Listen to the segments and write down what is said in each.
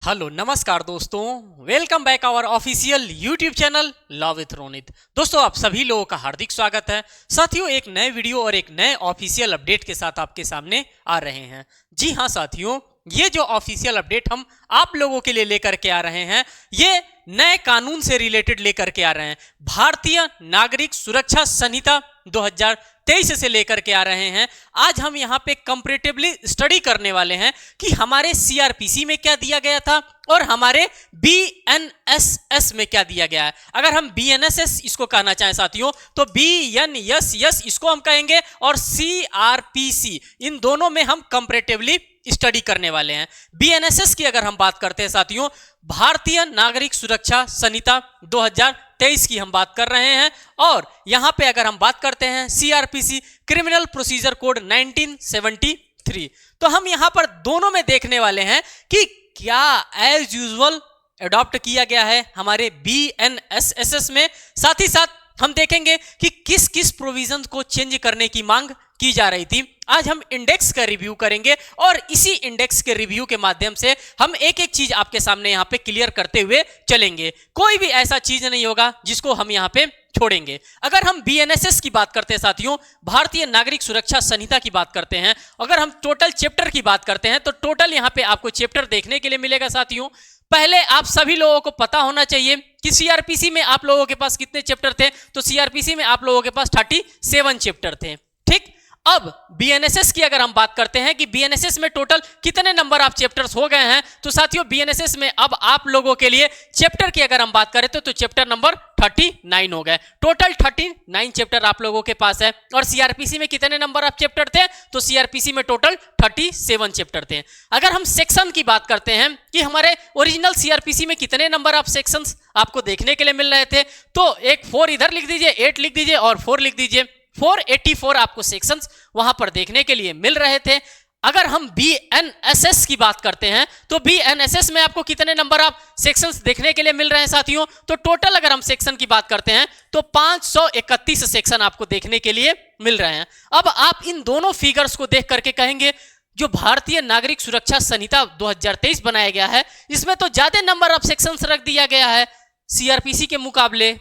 Hello नमस्कार दोस्तों, welcome back our official YouTube channel law with Ronit. दोस्तों आप सभी लोगों का हार्दिक स्वागत है। साथियों एक नए वीडियो और एक नए ऑफिशियल अपडेट के साथ आपके सामने आ रहे हैं। जी हाँ साथियों, ये जो ऑफिशियल अपडेट हम आप लोगों के लिए लेकर के आ रहे हैं, ये नए कानून से रिलेटेड लेकर के आ रहे हैं। भारतीय नागरिक सुरक्षा संहिता 2023 से लेकर के आ रहे हैं। आज हम यहाँ पे कंपैरेटिवली स्टडी करने वाले हैं कि हमारे सीआरपीसी में क्या दिया गया था और हमारे बीएनएसएस में क्या दिया गया है। अगर हम बीएनएसएस इसको कहना चाहें साथियों तो बीएनएसएस इसको हम कहेंगे और सीआरपीसी इन दोनों में हम कंपैरेटिवली स्टडी करने वाले हैं। बीएनएसएस की अगर हम बात करते हैं साथियों, भारतीय नागरिक सुरक्षा संहिता 2023 की हम बात कर रहे हैं। और यहां पे अगर हम बात करते हैं सीआरपीसी क्रिमिनल प्रोसीजर कोड 1973, तो हम यहां पर दोनों में देखने वाले हैं कि क्या एज यूजुअल अडॉप्ट किया गया है हमारे बीएनएसएस में। साथ ही साथ हम देखेंगे कि किस किस प्रोविजन को चेंज करने की मांग की जा रही थी। आज हम इंडेक्स का रिव्यू करेंगे और इसी इंडेक्स के रिव्यू के माध्यम से हम एक एक चीज आपके सामने यहाँ पे क्लियर करते हुए चलेंगे। कोई भी ऐसा चीज नहीं होगा जिसको हम यहाँ पे छोड़ेंगे। अगर हम बीएनएसएस की बात करते हैं साथियों, भारतीय नागरिक सुरक्षा संहिता की बात करते हैं, अगर हम टोटल चैप्टर की बात करते हैं तो टोटल यहाँ पे आपको चैप्टर देखने के लिए मिलेगा साथियों। पहले आप सभी लोगों को पता होना चाहिए कि सीआरपीसी में आप लोगों के पास कितने चैप्टर थे। तो सीआरपीसी में आप लोगों के पास 37 चैप्टर थे। ठीक, अब बीएनएसएस की अगर हम बात करते हैं कि बीएनएसएस में टोटल कितने नंबर ऑफ चैप्टर्स हो गए हैं, तो साथियों बीएनएसएस में अब आप लोगों के लिए चैप्टर की अगर हम बात करें तो चैप्टर नंबर 39 हो गए। टोटल 39 चैप्टर आप लोगों के पास है। और सीआरपीसी में कितने नंबर ऑफ चैप्टर थे, तो सीआरपीसी में टोटल 37 चैप्टर थे। अगर हम सेक्शन की बात करते हैं कि हमारे ओरिजिनल सीआरपीसी में कितने नंबर ऑफ सेक्शंस आपको देखने के लिए मिल रहे थे, तो एक 4 इधर लिख दीजिए, 8 लिख दीजिए और 4 लिख दीजिए। 484 आपको सेक्शंस वहां पर देखने के लिए मिल रहे थे। अगर हम बीएनएसएस की बात करते हैं तो बीएनएसएस में आपको कितने नंबर ऑफ सेक्शंस देखने के लिए मिल रहे हैं साथियों, तो टोटल अगर हम सेक्शन की बात करते हैं तो 531 सेक्शन आपको देखने के लिए मिल रहे हैं। अब आप इन दोनों फिगर्स को देख करके कहेंगे जो भारतीय नागरिक सुरक्षा संहिता 2023 बनाया गया है, इसमें तो ज्यादा नंबर ऑफ सेक्शंस रख दिया गया है सीआरपीसी के मुकाबले।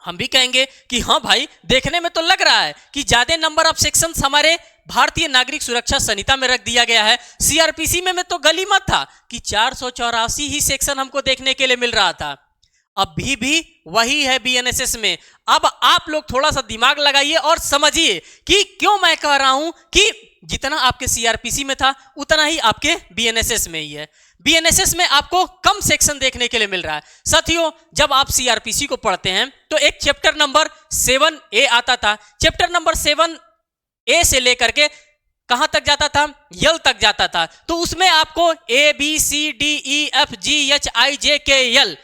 हम भी कहेंगे कि हाँ भाई, देखने में तो लग रहा है कि ज्यादा नंबर ऑफ सेक्शंस हमारे भारतीय नागरिक सुरक्षा संहिता में रख दिया गया है। सीआरपीसी में तो गलीमत था कि 484 ही सेक्शन हमको देखने के लिए मिल रहा था। अभी भी वही है बीएनएसएस में। अब आप लोग थोड़ा सा दिमाग लगाइए और समझिए कि क्यों मैं कह रहा हूं कि जितना आपके सीआरपीसी में था उतना ही आपके बीएनएसएस में ही है। बीएनएसएस में आपको कम सेक्शन देखने के लिए मिल रहा है। साथियों जब आप सीआरपीसी को पढ़ते हैं तो एक चैप्टर नंबर 7A आता था। चैप्टर नंबर 7A से लेकर के कहां तक जाता था, यल तक जाता था। तो उसमें आपको ABCDEFGHIJKL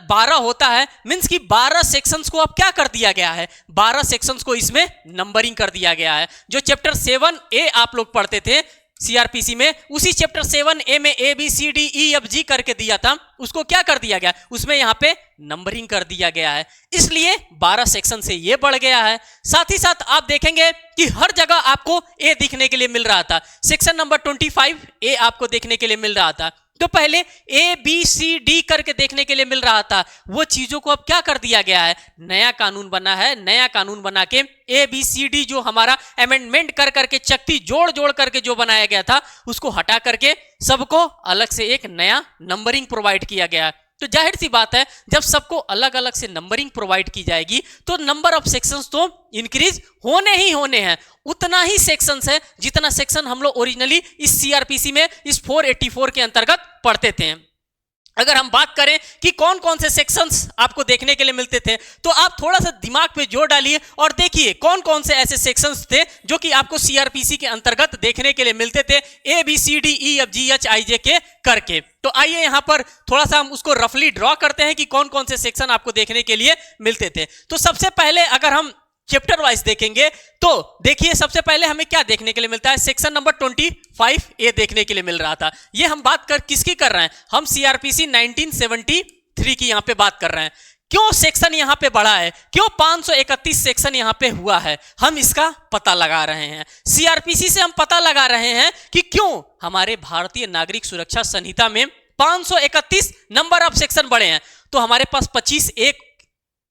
12 होता है। मींस कि 12 सेक्शंस को अब क्या कर दिया गया है, 12 सेक्शंस को इसमें नंबरिंग कर दिया गया है। जो चैप्टर 7A आप लोग पढ़ते थे सीआरपीसी में, उसी चैप्टर 7A में ABCDEFG करके दिया था, उसको क्या कर दिया गया, उसमें यहां पे नंबरिंग कर दिया गया है। इसलिए 12 सेक्शन से ये बढ़ गया है। साथ ही साथ आप देखेंगे कि हर जगह आपको ए दिखने के लिए मिल रहा था। सेक्शन नंबर 25A आपको देखने के लिए मिल रहा था। तो पहले ABCD करके देखने के लिए मिल रहा था, वो चीजों को अब क्या कर दिया गया है, नया कानून बना है। नया कानून बना के ABCD जो हमारा अमेंडमेंट कर करके चकती जोड़ जोड़ करके जो बनाया गया था उसको हटा करके सबको अलग से एक नया नंबरिंग प्रोवाइड किया गया। तो जाहिर सी बात है जब सबको अलग अलग से नंबरिंग प्रोवाइड की जाएगी तो नंबर ऑफ सेक्शंस तो इंक्रीज होने ही होने हैं। उतना ही सेक्शंस है जितना सेक्शन हम लोग ओरिजिनली इस सीआरपीसी में इस 484 के अंतर्गत पढ़ते थे। अगर हम बात करें कि कौन कौन से सेक्शंस आपको देखने के लिए मिलते थे, तो आप थोड़ा सा दिमाग पे जोर डालिए और देखिए कौन कौन से ऐसे सेक्शंस थे जो कि आपको सीआरपीसी के अंतर्गत देखने के लिए मिलते थे ABCDEFGHIJK करके। तो आइए यहां पर थोड़ा सा हम उसको रफली ड्रॉ करते हैं कि कौन कौन से सेक्शन आपको देखने के लिए मिलते थे। तो सबसे पहले अगर हम चैप्टर वाइज देखेंगे तो देखिए सबसे पहले हमें क्या देखने के लिए मिलता है, सेक्शन नंबर 25A देखने के लिए मिल रहा था। ये हम बात किसकी कर रहे हैं, हम सीआरपीसी 1973 की यहां पे बात कर रहे हैं। क्यों सेक्शन यहां पे बढ़ा है, क्यों 531 सेक्शन यहां पे हुआ है, हम इसका पता लगा रहे हैं। सीआरपीसी से हम पता लगा रहे हैं कि क्यों हमारे भारतीय नागरिक सुरक्षा संहिता में 531 नंबर ऑफ सेक्शन बढ़े हैं। तो हमारे पास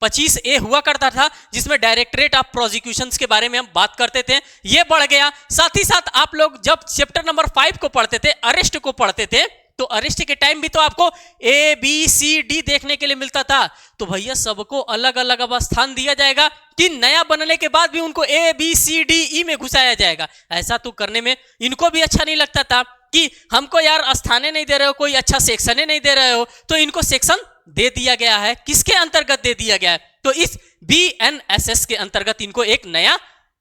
25A हुआ करता था, जिसमें डायरेक्टरेट ऑफ प्रोसिक्यूशंस के बारे में हम बात करते थे, ये बढ़ गया। साथ ही साथ आप लोग जब चैप्टर नंबर 5 को पढ़ते थे, अरेस्ट को पढ़ते थे, तो अरेस्ट के टाइम भी तो आपको ABCD देखने के लिए मिलता था। तो भैया सबको अलग अलग अब स्थान दिया जाएगा कि नया बनने के बाद भी उनको ABCDE में घुसाया जाएगा? ऐसा तो करने में इनको भी अच्छा नहीं लगता था कि हमको यार स्थाने नहीं दे रहे हो, कोई अच्छा सेक्शन नहीं दे रहे हो, तो इनको सेक्शन दे दिया गया है। किसके अंतर्गत दे दिया गया है? तो इस BNSS के अंतर्गत इनको एक नया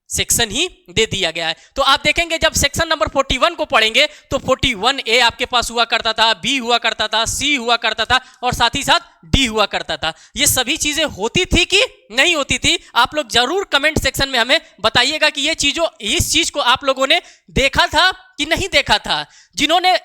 सेक्शन ही दे दिया गया है। तो आप देखेंगे जब सेक्शन नंबर 41 को पढ़ेंगे तो 41A आपके पास हुआ करता था, B हुआ करता था, C हुआ करता था और साथ ही साथ D हुआ करता था। ये सभी चीजें होती थी कि नहीं होती थी? आप लोग जरूर कमेंट सेक्शन में हमें बताइएगा कि इस चीज को आप लोगों ने देखा था कि नहीं देखा था। जिन्होंने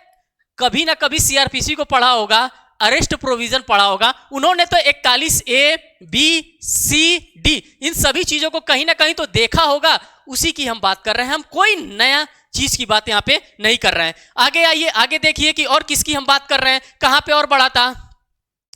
कभी ना कभी CRPC को पढ़ा होगा, अरेस्ट प्रोविजन पढ़ा होगा, उन्होंने तो 41A, B, C, D इन सभी चीजों को कहीं ना कहीं तो देखा होगा। उसी की हम बात कर रहे हैं, हम कोई नया चीज की बात यहां पे नहीं कर रहे हैं। आगे आइए, आगे देखिए कि और किसकी हम बात कर रहे हैं, कहां पे और बढ़ा था।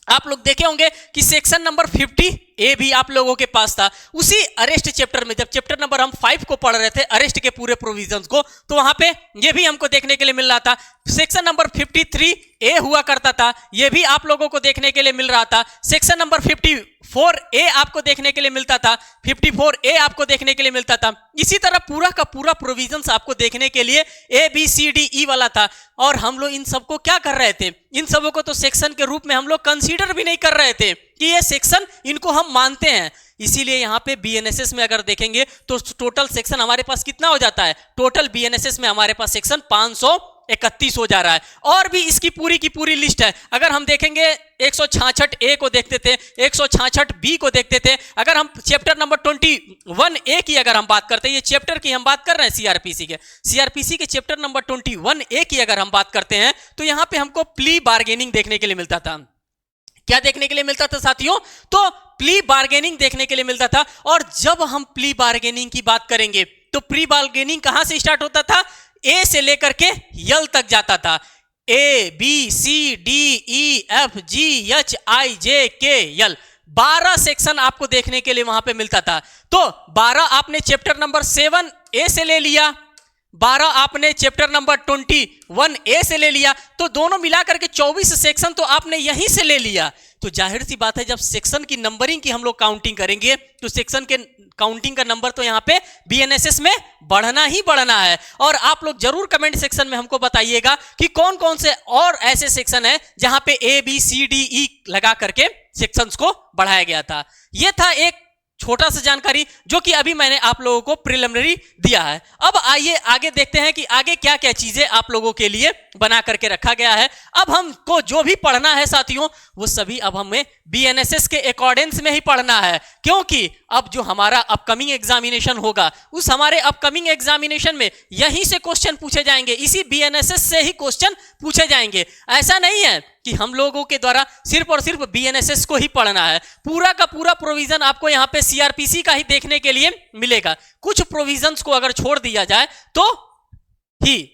आप लोग देखे होंगे कि सेक्शन नंबर 50A भी आप लोगों के पास था। उसी अरेस्ट चैप्टर में जब चैप्टर नंबर हम 5 को पढ़ रहे थे, अरेस्ट के पूरे प्रोविजंस को, तो वहां पे ये भी हमको देखने के लिए मिल रहा था। सेक्शन नंबर 53A हुआ करता था, ये भी आप लोगों को देखने के लिए मिल रहा था। सेक्शन नंबर 54A आपको देखने के लिए मिलता था, 54A आपको देखने के लिए मिलता था। इसी तरह पूरा का पूरा प्रोविजंस आपको देखने के लिए ABCDE वाला था। और हम लोग इन सबको क्या कर रहे थे? इन सबों को तो सेक्शन के रूप में हम लोग कंसीडर भी नहीं कर रहे थे कि ये सेक्शन, इनको हम मानते हैं। इसीलिए यहाँ पे BNSS में अगर देखेंगे तो टोटल सेक्शन हमारे पास कितना हो जाता है? टोटल BNSS में हमारे पास सेक्शन 531 हो जा रहा है। और भी इसकी पूरी की पूरी लिस्ट है। अगर हम देखेंगे 166A को देखते थे, 166B को देखते थे। अगर हम चैप्टर नंबर 21A की अगर हम बात करते हैं, ये चैप्टर की हम बात कर रहे हैं CRPC के चैप्टर नंबर 21A की अगर हम बात करते हैं, तो यहाँ पे हमको प्ली बार्गेनिंग देखने के लिए मिलता था। क्या देखने के लिए मिलता था साथियों? तो प्ली बार्गेनिंग देखने के लिए मिलता था। और जब हम प्ली बार्गेनिंग की बात करेंगे तो प्ली बार्गेनिंग कहां से स्टार्ट होता था? A से लेकर के L तक जाता था। A, B, C, D, E, F, G, H, I, J, K, L 12 section आपको देखने के लिए वहां पे मिलता था। तो 12 आपने चैप्टर नंबर 7A से ले लिया, 12 आपने चैप्टर नंबर 21A से ले लिया, तो दोनों मिलाकर के 24 सेक्शन तो आपने यहीं से ले लिया। तो जाहिर सी बात है, जब सेक्शन की नंबरिंग की हम लोग काउंटिंग करेंगे तो सेक्शन के काउंटिंग का नंबर तो यहाँ पे BNSS में बढ़ना ही बढ़ना है। और आप लोग जरूर कमेंट सेक्शन में हमको बताइएगा कि कौन कौन से और ऐसे सेक्शन है जहां पे ABCDE लगा करके सेक्शंस को बढ़ाया गया था। यह था एक छोटा सा जानकारी जो कि अभी मैंने आप लोगों को प्रिलिमिनरी दिया है। अब आइए आगे देखते हैं कि आगे क्या क्या चीजें आप लोगों के लिए बना करके रखा गया है। अब हमको जो भी पढ़ना है साथियों, वो सभी अब हमें BNSS के अकॉर्डेंस में ही पढ़ना है, क्योंकि अब जो हमारा अपकमिंग एग्जामिनेशन होगा, उस हमारे अपकमिंग एग्जामिनेशन में यहीं से क्वेश्चन पूछे जाएंगे, इसी BNSS से ही क्वेश्चन पूछे जाएंगे। ऐसा नहीं है कि हम लोगों के द्वारा सिर्फ और सिर्फ BNSS को ही पढ़ना है। पूरा का पूरा प्रोविजन आपको यहाँ पे CRPC का ही देखने के लिए मिलेगा। कुछ प्रोविजंस को अगर छोड़ दिया जाए तो ही।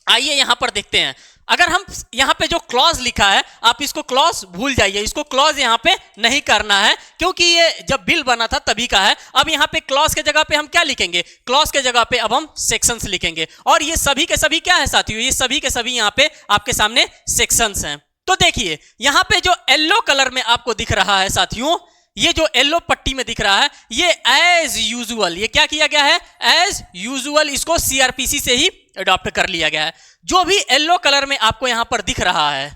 आइए यहां पर देखते हैं। अगर हम यहां पे जो क्लॉज लिखा है, आप इसको क्लॉज भूल जाइए, इसको क्लॉज यहां पे नहीं करना है, क्योंकि ये जब बिल बना था तभी का है। अब यहां पे क्लॉज के जगह पे हम क्या लिखेंगे? क्लॉज के जगह पे अब हम सेक्शंस लिखेंगे। और ये सभी के सभी क्या है साथियों? ये सभी के सभी यहां पे आपके सामने सेक्शंस हैं। तो देखिए यहां पे जो येलो कलर में आपको दिख रहा है साथियों, ये जो येलो पट्टी में दिख रहा है, ये एज यूजुअल, ये क्या किया गया है? एज यूजुअल इसको CRPC से ही अडॉप्ट कर लिया गया है। जो भी येलो कलर में आपको यहां पर दिख रहा है,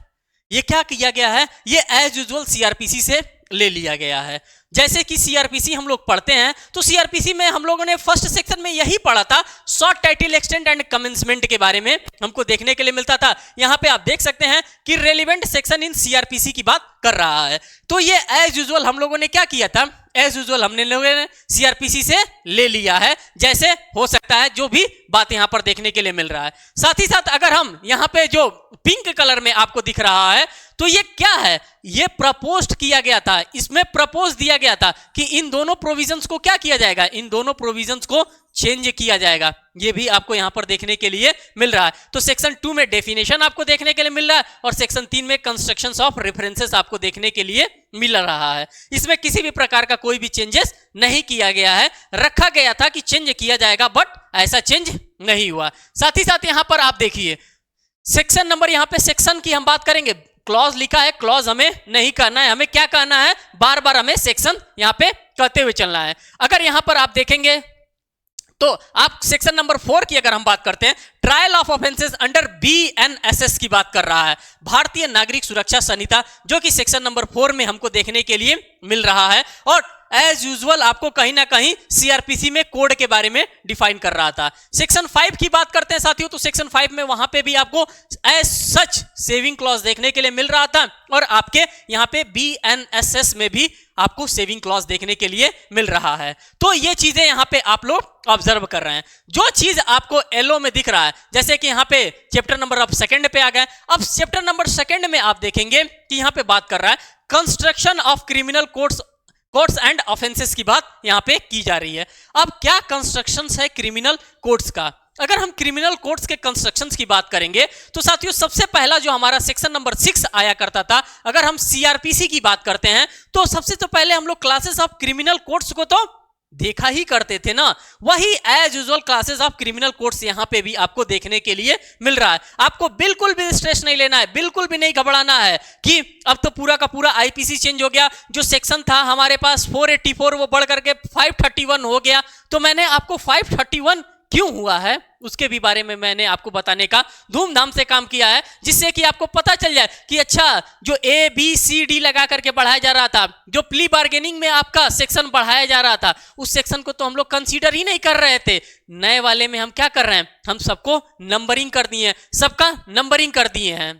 ये क्या किया गया है? ये एज यूजुअल CRPC से ले लिया गया है। जैसे कि CRPC हम लोग पढ़ते हैं, तो CRPC में हम लोगों ने फर्स्ट सेक्शन में यही पढ़ा था, short title extent and commencement के बारे में हमको देखने के लिए मिलता था। यहां पे आप देख सकते हैं कि रेलिवेंट सेक्शन इन CRPC की बात कर रहा है। तो ये एज यूजुअल हम लोगों ने क्या किया था? एज यूजुअल हमने लोगों ने CRPC से ले लिया है, जैसे हो सकता है जो भी बात यहां पर देखने के लिए मिल रहा है। साथ ही साथ अगर हम यहां पे जो पिंक कलर में आपको दिख रहा है, तो ये क्या है? ये प्रपोज्ड किया गया था, इसमें प्रपोज दिया किया गया था कि इन दोनों प्रोविजंस को क्या किया जाएगा, इन दोनों प्रोविजंस को चेंज किया जाएगा। ये भी आपको यहां पर देखने के लिए मिल रहा है। तो सेक्शन 2 में डेफिनेशन आपको देखने के लिए मिल रहा है और सेक्शन 3 में कंस्ट्रक्शंस ऑफ रेफरेंसेस आपको देखने के लिए मिल रहा है। इसमें किसी भी प्रकार का कोई भी चेंजेस नहीं किया गया है। रखा गया था कि चेंज किया जाएगा, बट ऐसा चेंज नहीं हुआ। साथ ही साथ यहां पर आप देखिए सेक्शन नंबर, यहां पे सेक्शन की हम बात करेंगे, क्लॉज लिखा है, क्लॉज हमें नहीं करना है, हमें क्या करना है, बार बार हमें सेक्शन यहां पे कहते हुए चलना है। अगर यहां पर आप देखेंगे तो आप सेक्शन नंबर 4 की अगर हम बात करते हैं, trial of offences under BNSS की बात कर रहा है, भारतीय नागरिक सुरक्षा संहिता, जो कि सेक्शन नंबर 4 में हमको देखने के लिए मिल रहा है। और एज यूजुअल आपको कहीं ना कहीं CRPC में कोड के बारे में डिफाइन कर रहा था। सेक्शन 5 की बात करते हैं साथियों, तो सेक्शन 5 में वहां पे भी आपको एज सच सेविंग क्लॉज देखने के लिए मिल रहा था और आपके यहां पे BNSS में भी आपको सेविंग क्लॉज देखने के लिए मिल रहा है। तो ये चीजें यहां पे आप लोग ऑब्जर्व कर रहे हैं। जो चीज आपको येलो में दिख रहा है, जैसे कि यहां पे चैप्टर नंबर अब सेकंड पे आ गए, अब चैप्टर नंबर सेकंड में आप देखेंगे कि यहां पे बात कर रहा है construction of criminal codes and offences की बात यहां पे की जा रही है। अब क्या कंस्ट्रक्शंस है क्रिमिनल कोड्स का? अगर हम क्रिमिनल कोड्स के कंस्ट्रक्शंस की बात करेंगे तो साथियों सबसे पहला जो हमारा सेक्शन नंबर 6 आया करता था, अगर हम CRPC की बात करते हैं तो सबसे तो पहले हम लोग क्लासेस ऑफ क्रिमिनल कोड्स को तो देखा ही करते थे ना, वही as usual classes of criminal codes यहां पे भी आपको देखने के लिए मिल रहा है। आपको बिल्कुल भी स्ट्रेस नहीं लेना है, बिल्कुल भी नहीं घबराना है कि अब तो पूरा का पूरा IPC चेंज हो गया, जो सेक्शन था हमारे पास 484 वो बढ़ करके 531 हो गया। तो मैंने आपको 531 क्यों हुआ है उसके भी बारे में मैंने आपको बताने का धूमधाम से काम किया है, जिससे कि आपको पता चल जाए कि अच्छा जो ABCD लगा करके बढ़ाया जा रहा था, जो प्ली बार्गेनिंग में आपका सेक्शन बढ़ाया जा रहा था, उस सेक्शन को तो हम लोग कंसीडर ही नहीं कर रहे थे। नए वाले में हम क्या कर रहे हैं, हम सबको नंबरिंग कर दिए हैं, सबका नंबरिंग कर दिए हैं।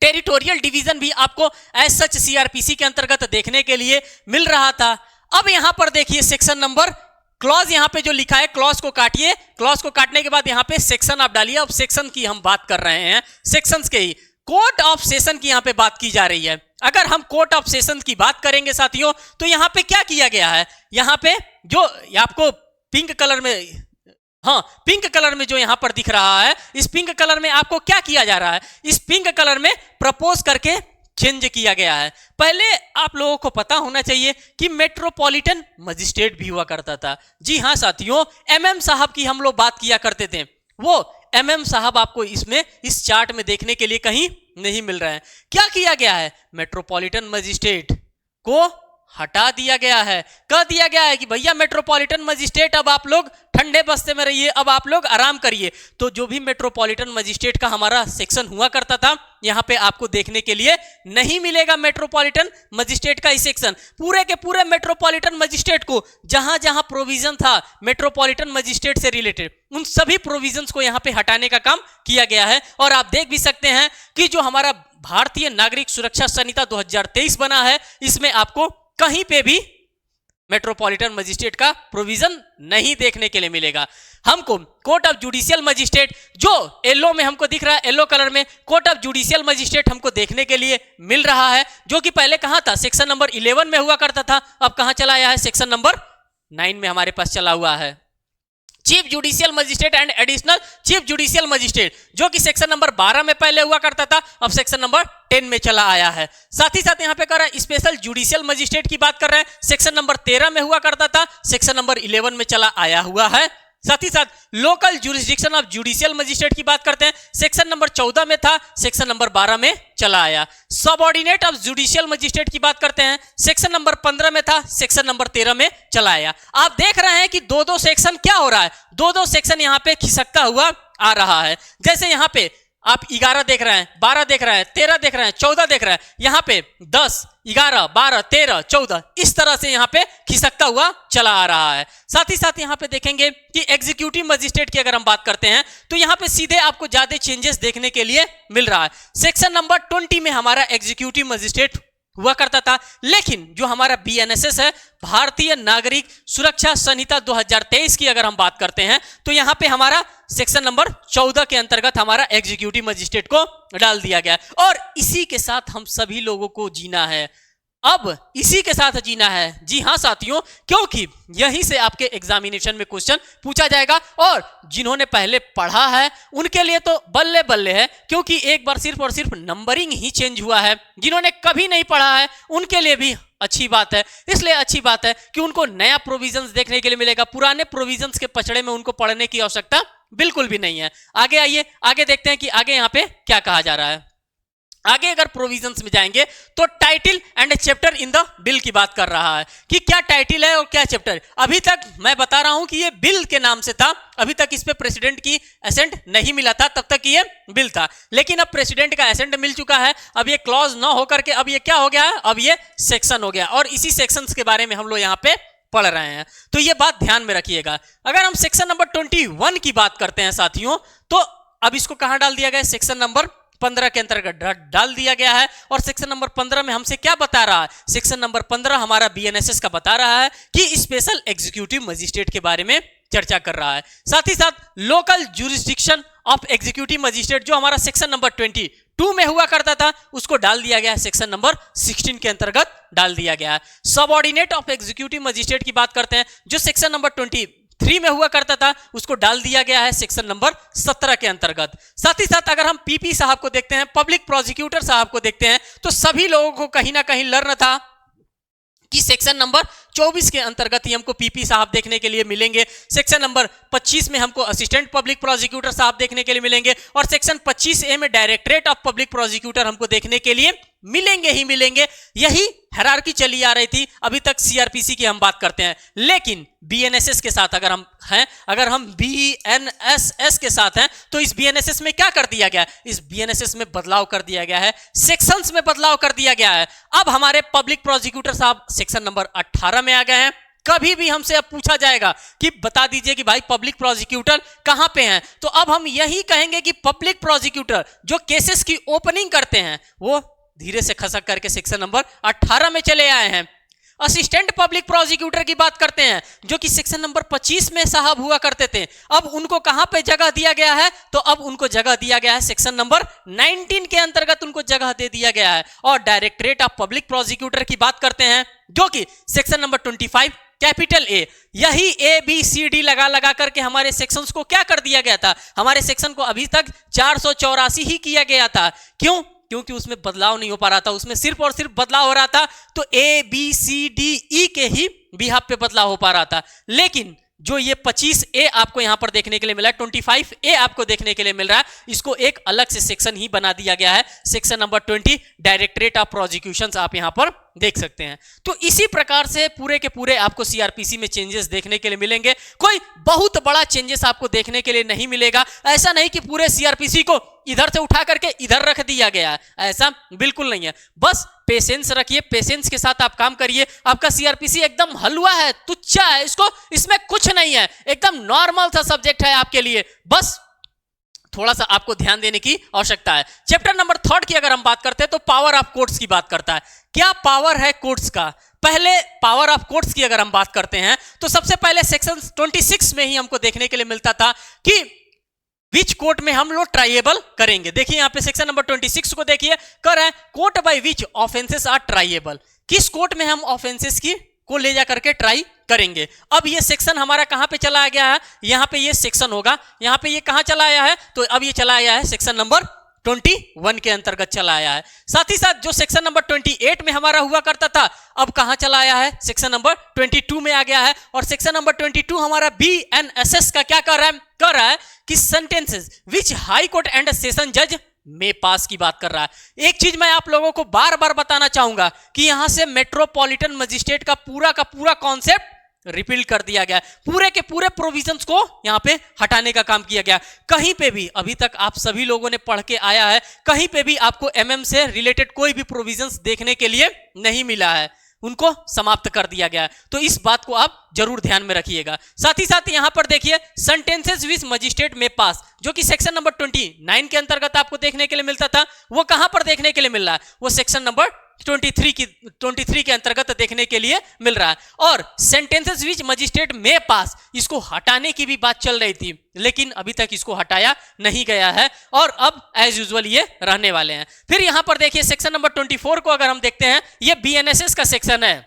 टेरिटोरियल डिवीजन भी आपको एज सच CRPC के अंतर्गत देखने के लिए मिल रहा था। अब यहां पर देखिए सेक्शन नंबर क्लॉज यहां पे जो लिखा है, क्लॉज को काटिए, क्लॉज को काटने के बाद यहां पे सेक्शन आप डालिए। अब सेक्शन की हम बात कर रहे हैं, सेक्शंस के ही कोर्ट ऑफ सेशन की यहां पे बात की जा रही है। अगर हम कोर्ट ऑफ सेशन की बात करेंगे साथियों तो यहां पे क्या किया गया है, यहां पे जो आपको पिंक कलर में, हाँ पिंक कलर में जो यहां पर दिख रहा है, इस पिंक कलर में आपको क्या किया जा रहा है, इस पिंक कलर में प्रपोज करके चेंज किया गया है। पहले आप लोगों को पता होना चाहिए कि मेट्रोपॉलिटन मजिस्ट्रेट भी हुआ करता था। जी हाँ साथियों, MM साहब की हम लोग बात किया करते थे, वो MM साहब आपको इसमें इस चार्ट में देखने के लिए कहीं नहीं मिल रहे हैं। क्या किया गया है, मेट्रोपॉलिटन मजिस्ट्रेट को हटा दिया गया है, कह दिया गया है कि भैया मेट्रोपॉलिटन मजिस्ट्रेट अब आप लोग ठंडे बस्ते में रहिए, अब आप लोग आराम करिए। तो जो भी मेट्रोपॉलिटन मजिस्ट्रेट का हमारा सेक्शन हुआ करता था, यहां पे आपको देखने के लिए नहीं मिलेगा मेट्रोपॉलिटन मजिस्ट्रेट का ही सेक्शन। पूरे के पूरे मेट्रोपॉलिटन मजिस्ट्रेट को जहां जहां प्रोविजन था मेट्रोपॉलिटन मजिस्ट्रेट से रिलेटेड, उन सभी प्रोविजंस को यहां पे हटाने का काम किया गया है। और आप देख भी सकते हैं कि जो हमारा भारतीय नागरिक सुरक्षा संहिता 2023 बना है, इसमें आपको कहीं पे भी मेट्रोपॉलिटन मजिस्ट्रेट का प्रोविजन नहीं देखने के लिए मिलेगा। हमको कोर्ट ऑफ जुडिशियल मजिस्ट्रेट जो येलो में हमको दिख रहा है, येलो कलर में कोर्ट ऑफ जुडिशियल मजिस्ट्रेट हमको देखने के लिए मिल रहा है, जो कि पहले कहां था, सेक्शन नंबर 11 में हुआ करता था, अब कहां चला आया है, सेक्शन नंबर 9 में हमारे पास चला हुआ है। Chief judicial magistrate and additional chief judicial magistrate, जो कि सेक्शन नंबर 12 में पहले हुआ करता था, अब सेक्शन नंबर 10 में चला आया है। साथ ही साथ यहां पे कर रहा है स्पेशल जुडिशियल मजिस्ट्रेट की बात कर रहे हैं, सेक्शन नंबर 13 में हुआ करता था, सेक्शन नंबर 11 में चला आया हुआ है। साथ ही साथ local jurisdiction of judicial magistrate की बात करते हैं, सेक्शन नंबर 14 में था, सेक्शन नंबर 12 में चला आया। सबऑर्डिनेट ऑफ जुडिशियल मजिस्ट्रेट की बात करते हैं, सेक्शन नंबर 15 में था, सेक्शन नंबर 13 में चला आया। आप देख रहे हैं कि दो सेक्शन क्या हो रहा है, दो सेक्शन यहां पे खिसकता हुआ आ रहा है। जैसे यहां पे आप 11 देख रहे हैं, 12 देख रहे हैं, 13 देख रहे हैं, 14 देख रहे हैं, यहां पे 10, 11, 12, 13, 14 इस तरह से यहां पे खिसकता हुआ चला आ रहा है। साथ ही साथ यहां पे देखेंगे कि एग्जीक्यूटिव मजिस्ट्रेट की अगर हम बात करते हैं तो यहां पे सीधे आपको ज्यादा चेंजेस देखने के लिए मिल रहा है। सेक्शन नंबर 20 में हमारा एग्जीक्यूटिव मजिस्ट्रेट हुआ करता था, लेकिन जो हमारा BNSS है, भारतीय नागरिक सुरक्षा संहिता 2023 की अगर हम बात करते हैं तो यहां पे हमारा सेक्शन नंबर 14 के अंतर्गत हमारा एग्जीक्यूटिव मजिस्ट्रेट को डाल दिया गया और इसी के साथ हम सभी लोगों को जीना है। अब इसी के साथ जीना है। जी हां साथियों, क्योंकि यहीं से आपके एग्जामिनेशन में क्वेश्चन पूछा जाएगा और जिन्होंने पहले पढ़ा है उनके लिए तो बल्ले बल्ले है, क्योंकि एक बार सिर्फ और सिर्फ नंबरिंग ही चेंज हुआ है। जिन्होंने कभी नहीं पढ़ा है उनके लिए भी अच्छी बात है। इसलिए अच्छी बात है कि उनको नया प्रोविजंस देखने के लिए मिलेगा, पुराने प्रोविजंस के पचड़े में उनको पढ़ने की आवश्यकता बिल्कुल भी नहीं है। आगे आइए, आगे देखते हैं कि आगे यहाँ पे क्या कहा जा रहा है। आगे अगर प्रोविजंस में जाएंगे तो title and chapter in the bill की बात कर रहा है कि क्या टाइटल है और क्या चैप्टर। अभी तक मैं बता रहा हूं कि ये बिल के नाम से था, अभी तक इस पे प्रेसिडेंट की एसेंट नहीं मिला था, तब तक ये बिल था। लेकिन अब प्रेसिडेंट का एसेंट मिल चुका है, अब ये क्लॉज ना होकर के अब ये क्या हो गया है, अब ये सेक्शन हो गया और इसी सेक्शंस के बारे में हम लोग यहाँ पे पढ़ रहे हैं। तो ये बात ध्यान में रखिएगा। अगर हम सेक्शन नंबर 21 की बात करते हैं साथियों, तो अब इसको कहां डाल दिया गया, सेक्शन नंबर 15 के अंतर्गत डाल दिया गया है। और सेक्शन नंबर 15 में हमसे क्या बता रहा है, सेक्शन नंबर 15 हमारा बीएनएसएस का बता रहा है कि स्पेशल एग्जीक्यूटिव मजिस्ट्रेट के बारे में चर्चा कर रहा है। साथ ही साथ local jurisdiction of executive magistrate जो हमारा सेक्शन नंबर 22 में हुआ करता था, उसको डाल दिया गया है, सेक्शन नंबर 16 के अंतर्गत डाल दिया गया है। सबऑर्डिनेट ऑफ एग्जीक्यूटिव मजिस्ट्रेट की बात करते हैं, जो सेक्शन नंबर 23 में हुआ करता था, उसको डाल दिया गया है सेक्शन नंबर 17 के अंतर्गत। साथ ही साथ अगर हम पीपी साहब को देखते हैं, पब्लिक प्रोसिक्यूटर साहब को देखते हैं, तो सभी लोगों को कहीं ना कहीं लर्न था कि सेक्शन नंबर 24 के अंतर्गत ही हमको पीपी साहब देखने के लिए मिलेंगे। सेक्शन नंबर 25 में हमको असिस्टेंट पब्लिक प्रोसिक्यूटर साहब देखने के लिए मिलेंगे और सेक्शन 25A में डायरेक्टरेट ऑफ पब्लिक प्रोसिक्यूटर हमको देखने के लिए मिलेंगे ही मिलेंगे। यही हायरार्की चली आ रही थी। अभी तक सीआरपीसी की हम बात करते हैं, लेकिन बीएनएसएस के साथ अगर हम बीएनएसएस के साथ हैं, तो इस बीएनएसएस में क्या कर दिया गया, इस बीएनएसएस में बदलाव कर दिया गया है, सेक्शंस में बदलाव कर दिया गया है। अब हमारे पब्लिक प्रोसिक्यूटर साहब सेक्शन नंबर 18 में आ गए हैं। कभी भी हमसे अब पूछा जाएगा कि बता दीजिए कि भाई पब्लिक प्रोसिक्यूटर कहां पे हैं, तो अब हम यही कहेंगे कि पब्लिक प्रोसिक्यूटर जो केसेस की ओपनिंग करते हैं वो धीरे से खसक करके सेक्शन नंबर 18 में चले आए हैं। असिस्टेंट पब्लिक प्रोसिक्यूटर की बात करते हैं, जो कि सेक्शन नंबर 25 में साहब हुआ करते थे, अब उनको कहां पे जगह दिया गया है, तो अब उनको जगह दिया गया है सेक्शन नंबर 19 के अंतर्गत उनको जगह दे दिया गया है। और डायरेक्टरेट ऑफ पब्लिक प्रोसिक्यूटर की बात करते हैं, जो कि सेक्शन नंबर 25 कैपिटल ए, यही ABCD लगा करके हमारे सेक्शंस को क्या कर दिया गया था, हमारे सेक्शन को अभी तक 484 ही किया गया था। क्यों? क्योंकि उसमें बदलाव नहीं हो पा रहा था, उसमें सिर्फ और सिर्फ बदलाव हो रहा था तो ABCDE के ही बिहाफ पे बदलाव हो पा रहा था। लेकिन जो ये 25A आपको यहां पर देखने के लिए मिला है, 25A आपको देखने के लिए मिल रहा है, इसको एक अलग से सेक्शन ही बना दिया गया है, section number 20 directorate of prosecutions आप यहां पर देख सकते हैं। तो इसी प्रकार से पूरे के पूरे आपको सीआरपीसी में चेंजेस देखने के लिए मिलेंगे। कोई बहुत बड़ा चेंजेस आपको देखने के लिए नहीं मिलेगा। ऐसा नहीं कि पूरे सीआरपीसी को इधर से उठा करके इधर रख दिया गया है, ऐसा बिल्कुल नहीं है। बस पेशेंस रखिए, पेशेंस के साथ आप काम करिए। आपका सीआरपीसी एकदम हलवा है, तुच्छा है, इसमें कुछ नहीं है, एकदम नॉर्मल सा सब्जेक्ट है आपके लिए। बस थोड़ा सा आपको ध्यान देने की आवश्यकता है। चैप्टर नंबर 3 की अगर हम बात करते हैं तो पावर ऑफ कोर्ट्स की बात करता है। क्या पावर है कोर्ट्स का? पहले पावर ऑफ कोर्ट्स की अगर हम बात करते हैं तो सबसे पहले सेक्शन 26 में ही हमको देखने के लिए मिलता था कि विच कोर्ट में हम लोग ट्राइएबल करेंगे। देखिए यहां पे सेक्शन नंबर 26 को देखिए, कर है court by which offences are triable, किस कोर्ट में हम ऑफेंसेस की को ले जा करके ट्राई करेंगे। अब ये सेक्शन हमारा कहां पे चला गया है, यहां पे ये सेक्शन होगा, यहां पे ये कहां चला आया है, तो अब ये चला आया है सेक्शन नंबर 21 के अंतर्गत चला आया है। साथ ही साथ जो सेक्शन नंबर 28 में हमारा हुआ करता था, अब कहां चला आया है, सेक्शन नंबर 22 में आ गया है। और सेक्शन नंबर 22 हमारा बीएनएसएस का क्या कर रहा है कि sentences which high court and session जज में पास की बात कर रहा है। एक चीज मैं आप लोगों को बार बार बताना चाहूंगा कि यहां से मेट्रोपॉलिटन मजिस्ट्रेट का पूरा कॉन्सेप्ट रिपील कर दिया गया, पूरे के पूरे प्रोविजंस को यहां पे हटाने का काम किया गया। कहीं पे भी अभी तक आप सभी लोगों ने पढ़ के आया है, कहीं पे भी आपको एमएम से रिलेटेड कोई भी प्रोविजंस देखने के लिए नहीं मिला है, उनको समाप्त कर दिया गया है। तो इस बात को आप जरूर ध्यान में रखिएगा। साथ ही साथ यहां पर देखिए सेंटेंसेस विच मजिस्ट्रेट में पास, जो कि सेक्शन नंबर 29 के अंतर्गत आपको देखने के लिए मिलता था, वो कहां पर देखने के लिए मिल रहा है, वो सेक्शन नंबर 23 के अंतर्गत देखने के लिए मिल रहा है। और सेंटेंसेस विच मजिस्ट्रेट में पास, इसको हटाने की भी बात चल रही थी, लेकिन अभी तक इसको हटाया नहीं गया है और अब एज यूजुअल ये रहने वाले हैं। फिर यहां पर देखिए सेक्शन नंबर 24 को अगर हम देखते हैं, ये बीएनएसएस का सेक्शन है।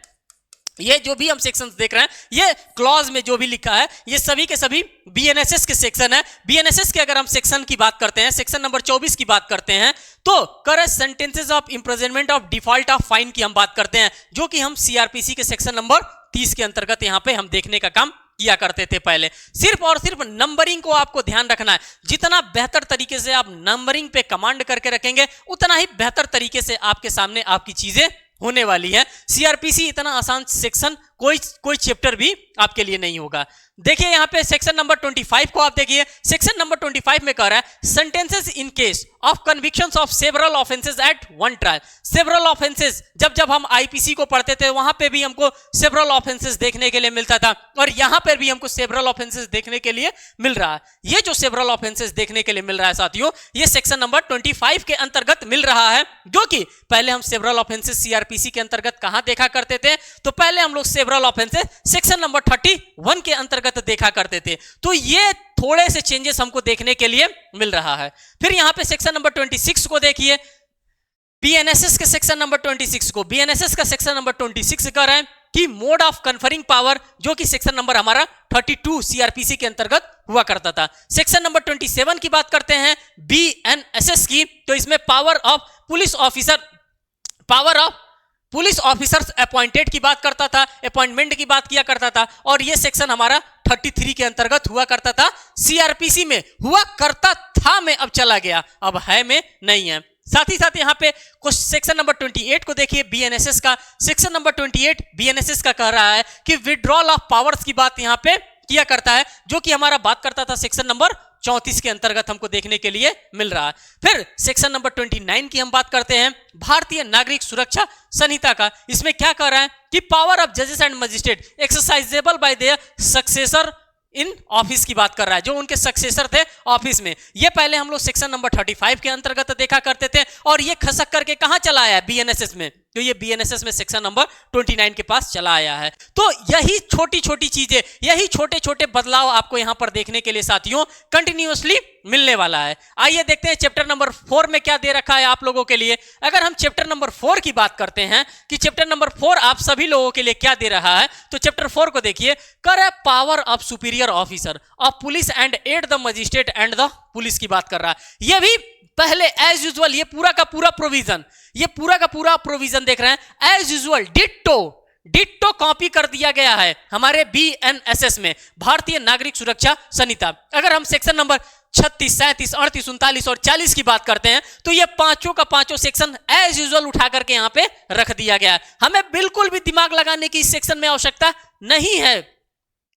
ये जो भी हम सेक्शंस देख रहे हैं, ये क्लॉज में जो भी लिखा है, ये सभी के सभी बीएनएसएस के सेक्शन है। बीएनएसएस के अगर हम सेक्शन की बात करते हैं, सेक्शन नंबर 24 की बात करते हैं, तो correct sentences of imprisonment of default of fine की हम बात करते हैं, जो कि हम सीआरपीसी के सेक्शन नंबर 30 के अंतर्गत यहां पे हम देखने का काम किया करते थे पहले। सिर्फ और सिर्फ नंबरिंग को आपको ध्यान रखना है। जितना बेहतर तरीके से आप नंबरिंग पे कमांड करके रखेंगे, उतना ही बेहतर तरीके से आपके सामने आपकी चीजें होने वाली है। सीआरपीसी इतना आसान सेक्शन कोई चैप्टर भी आपके लिए नहीं होगा। देखिए यहां पे सेक्शन नंबर 25 को आप देखिए। सेक्शन नंबर 25 में कह रहा है sentences in case of convictions of several offences at one trial. Several offences, जब हम आईपीसी को पढ़ते थे वहां पे भी हमको सेवरल ऑफेंसेस देखने के लिए मिलता था, और यहां पर भी हमको सेवरल ऑफेंसेस देखने के लिए मिल रहा है। ये जो सेवरल ऑफेंसेस देखने के लिए मिल रहा है साथियों, ये सेक्शन नंबर 25 के अंतर्गत मिल रहा है, जो कि पहले हम सेवरल ऑफेंसेस सीआरपीसी के अंतर्गत कहां देखा करते थे, तो पहले हम लोग सेवरल ऑफेंसेस सेक्शन नंबर 31 के अंतर्गत देखा करते थे। तो ये थोड़े से चेंजेस हमको देखने के लिए मिल रहा है। फिर यहां पे सेक्शन नंबर 26 को देखिए, बीएनएसएस के सेक्शन नंबर 26 को, बीएनएसएस का सेक्शन नंबर 26 कह रहा है कि मोड ऑफ कन्फरिंग पावर, जो कि सेक्शन नंबर हमारा 32 सीआरपीसी के अंतर्गत हुआ करता था। सेक्शन नंबर 27 की बात करते हैं बीएनएसएस की, तो इसमें power of police officers appointed की बात करता था, अपॉइंटमेंट की बात किया करता था, और यह सेक्शन हमारा 33 के अंतर्गत हुआ करता था। सीआरपीसी में हुआ करता था में अब चला गया, अब है में नहीं है। साथ ही साथ यहाँ पे कुछ सेक्शन नंबर 28 को देखिए बीएनएसएस का। सेक्शन नंबर 28 बीएनएसएस का कह रहा है कि विड्रॉल ऑफ पावर्स की बात यहाँ पे किया करता है, जो कि हमारा बात करता था सेक्शन नंबर 34 के अंतर्गत हमको देखने के लिए मिल रहा है। फिर सेक्शन नंबर 29 की हम बात करते हैं भारतीय नागरिक सुरक्षा संहिता का। इसमें क्या कह रहा है कि पावर ऑफ जजेस and magistrate exercisable bye there successor in office की बात कर रहा है, जो उनके सक्सेसर थे ऑफिस में। ये पहले हम लोग सेक्शन नंबर 35 के अंतर्गत देखा करते थे, और ये खसक करके कहां चला आया है, बीएनएसएस में। तो ये बीएनएसएस में सेक्शन नंबर 29 के पास चला आया है। तो यही छोटी छोटी चीजें, यही छोटे छोटे बदलाव आपको यहां पर देखने के लिए साथियों कंटिन्यूअसली मिलने वाला है। आइए देखते हैं चैप्टर नंबर 4 में क्या दे रखा है आप लोगों के लिए। अगर हम चैप्टर नंबर 4 की बात करते हैं कि चैप्टर नंबर 4 आप सभी लोगों के लिए क्या दे रहा है, तो चैप्टर 4 को देखिए। कर power of superior officer of police and aid the magistrate and the police की बात कर रहा है। यह भी पहले एज यूजुअल ये पूरा का पूरा प्रोविजन देख रहे हैं, एज यूजुअल डिट्टो कॉपी कर दिया गया है हमारे बीएनएसएस में, भारतीय नागरिक सुरक्षा संहिता। अगर हम सेक्शन नंबर 36, 37, 38, 39 और 40 की बात करते हैं, तो ये पांचों का पांचों सेक्शन एज यूजुअल उठा करके यहां पे रख दिया गया है। हमें बिल्कुल भी दिमाग लगाने की इस सेक्शन में आवश्यकता नहीं है,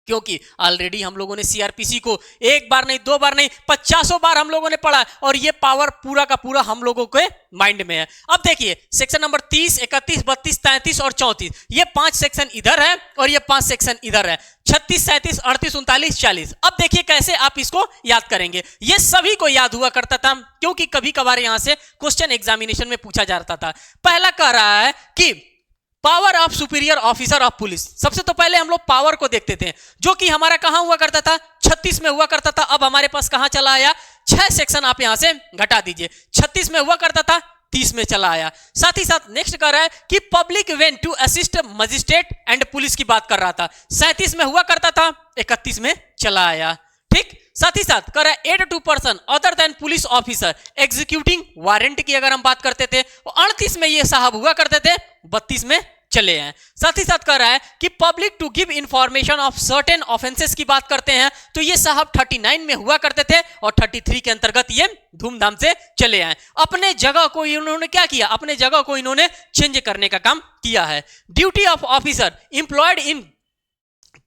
क्योंकि ऑलरेडी हम लोगों ने सीआरपीसी को एक बार नहीं, दो बार नहीं, 50 बार हम लोगों ने पढ़ा, और ये पावर पूरा का पूरा हम लोगों के माइंड में है। अब देखिए सेक्शन नंबर 30, 31, 32, 33 और 34, ये 5 सेक्शन इधर है और ये 5 सेक्शन इधर है, 36, 37, 38, 39, 40। अब देखिए कैसे आप इसको याद करेंगे। ये सभी को याद हुआ करता था, क्योंकि कभी कभार यहां से क्वेश्चन एग्जामिनेशन में पूछा जाता था। पहला कह रहा है कि power of superior officer of police. सबसे तो पहले हम लोग पावर को देखते थे, जो कि हमारा कहां हुआ करता था, 36 में हुआ करता था। अब हमारे पास कहां चला आया, 6 सेक्शन आप यहां से घटा दीजिए, 36 में हुआ करता था, 30 में चला आया। साथ ही साथ नेक्स्ट कर रहा है कि public when to assist magistrate and police की बात कर रहा था, 37 में हुआ करता था, 31 में चला आया। ठीक, साथ ही साथ कर रहा है aid to person other than police officer executing warrant की अगर हम बात करते थे, 38 में ये साहब हुआ करते थे, 32 में चले हैं। साथ ही साथ कह रहा है कि public to give information of certain offences की बात करते हैं, तो ये साहब 39 में हुआ करते थे और 33 के अंतर्गत ये धूमधाम से चले आए। अपने जगह को इन्होंने क्या किया, अपने जगह को इन्होंने चेंज करने का काम किया है। Duty of officer employed in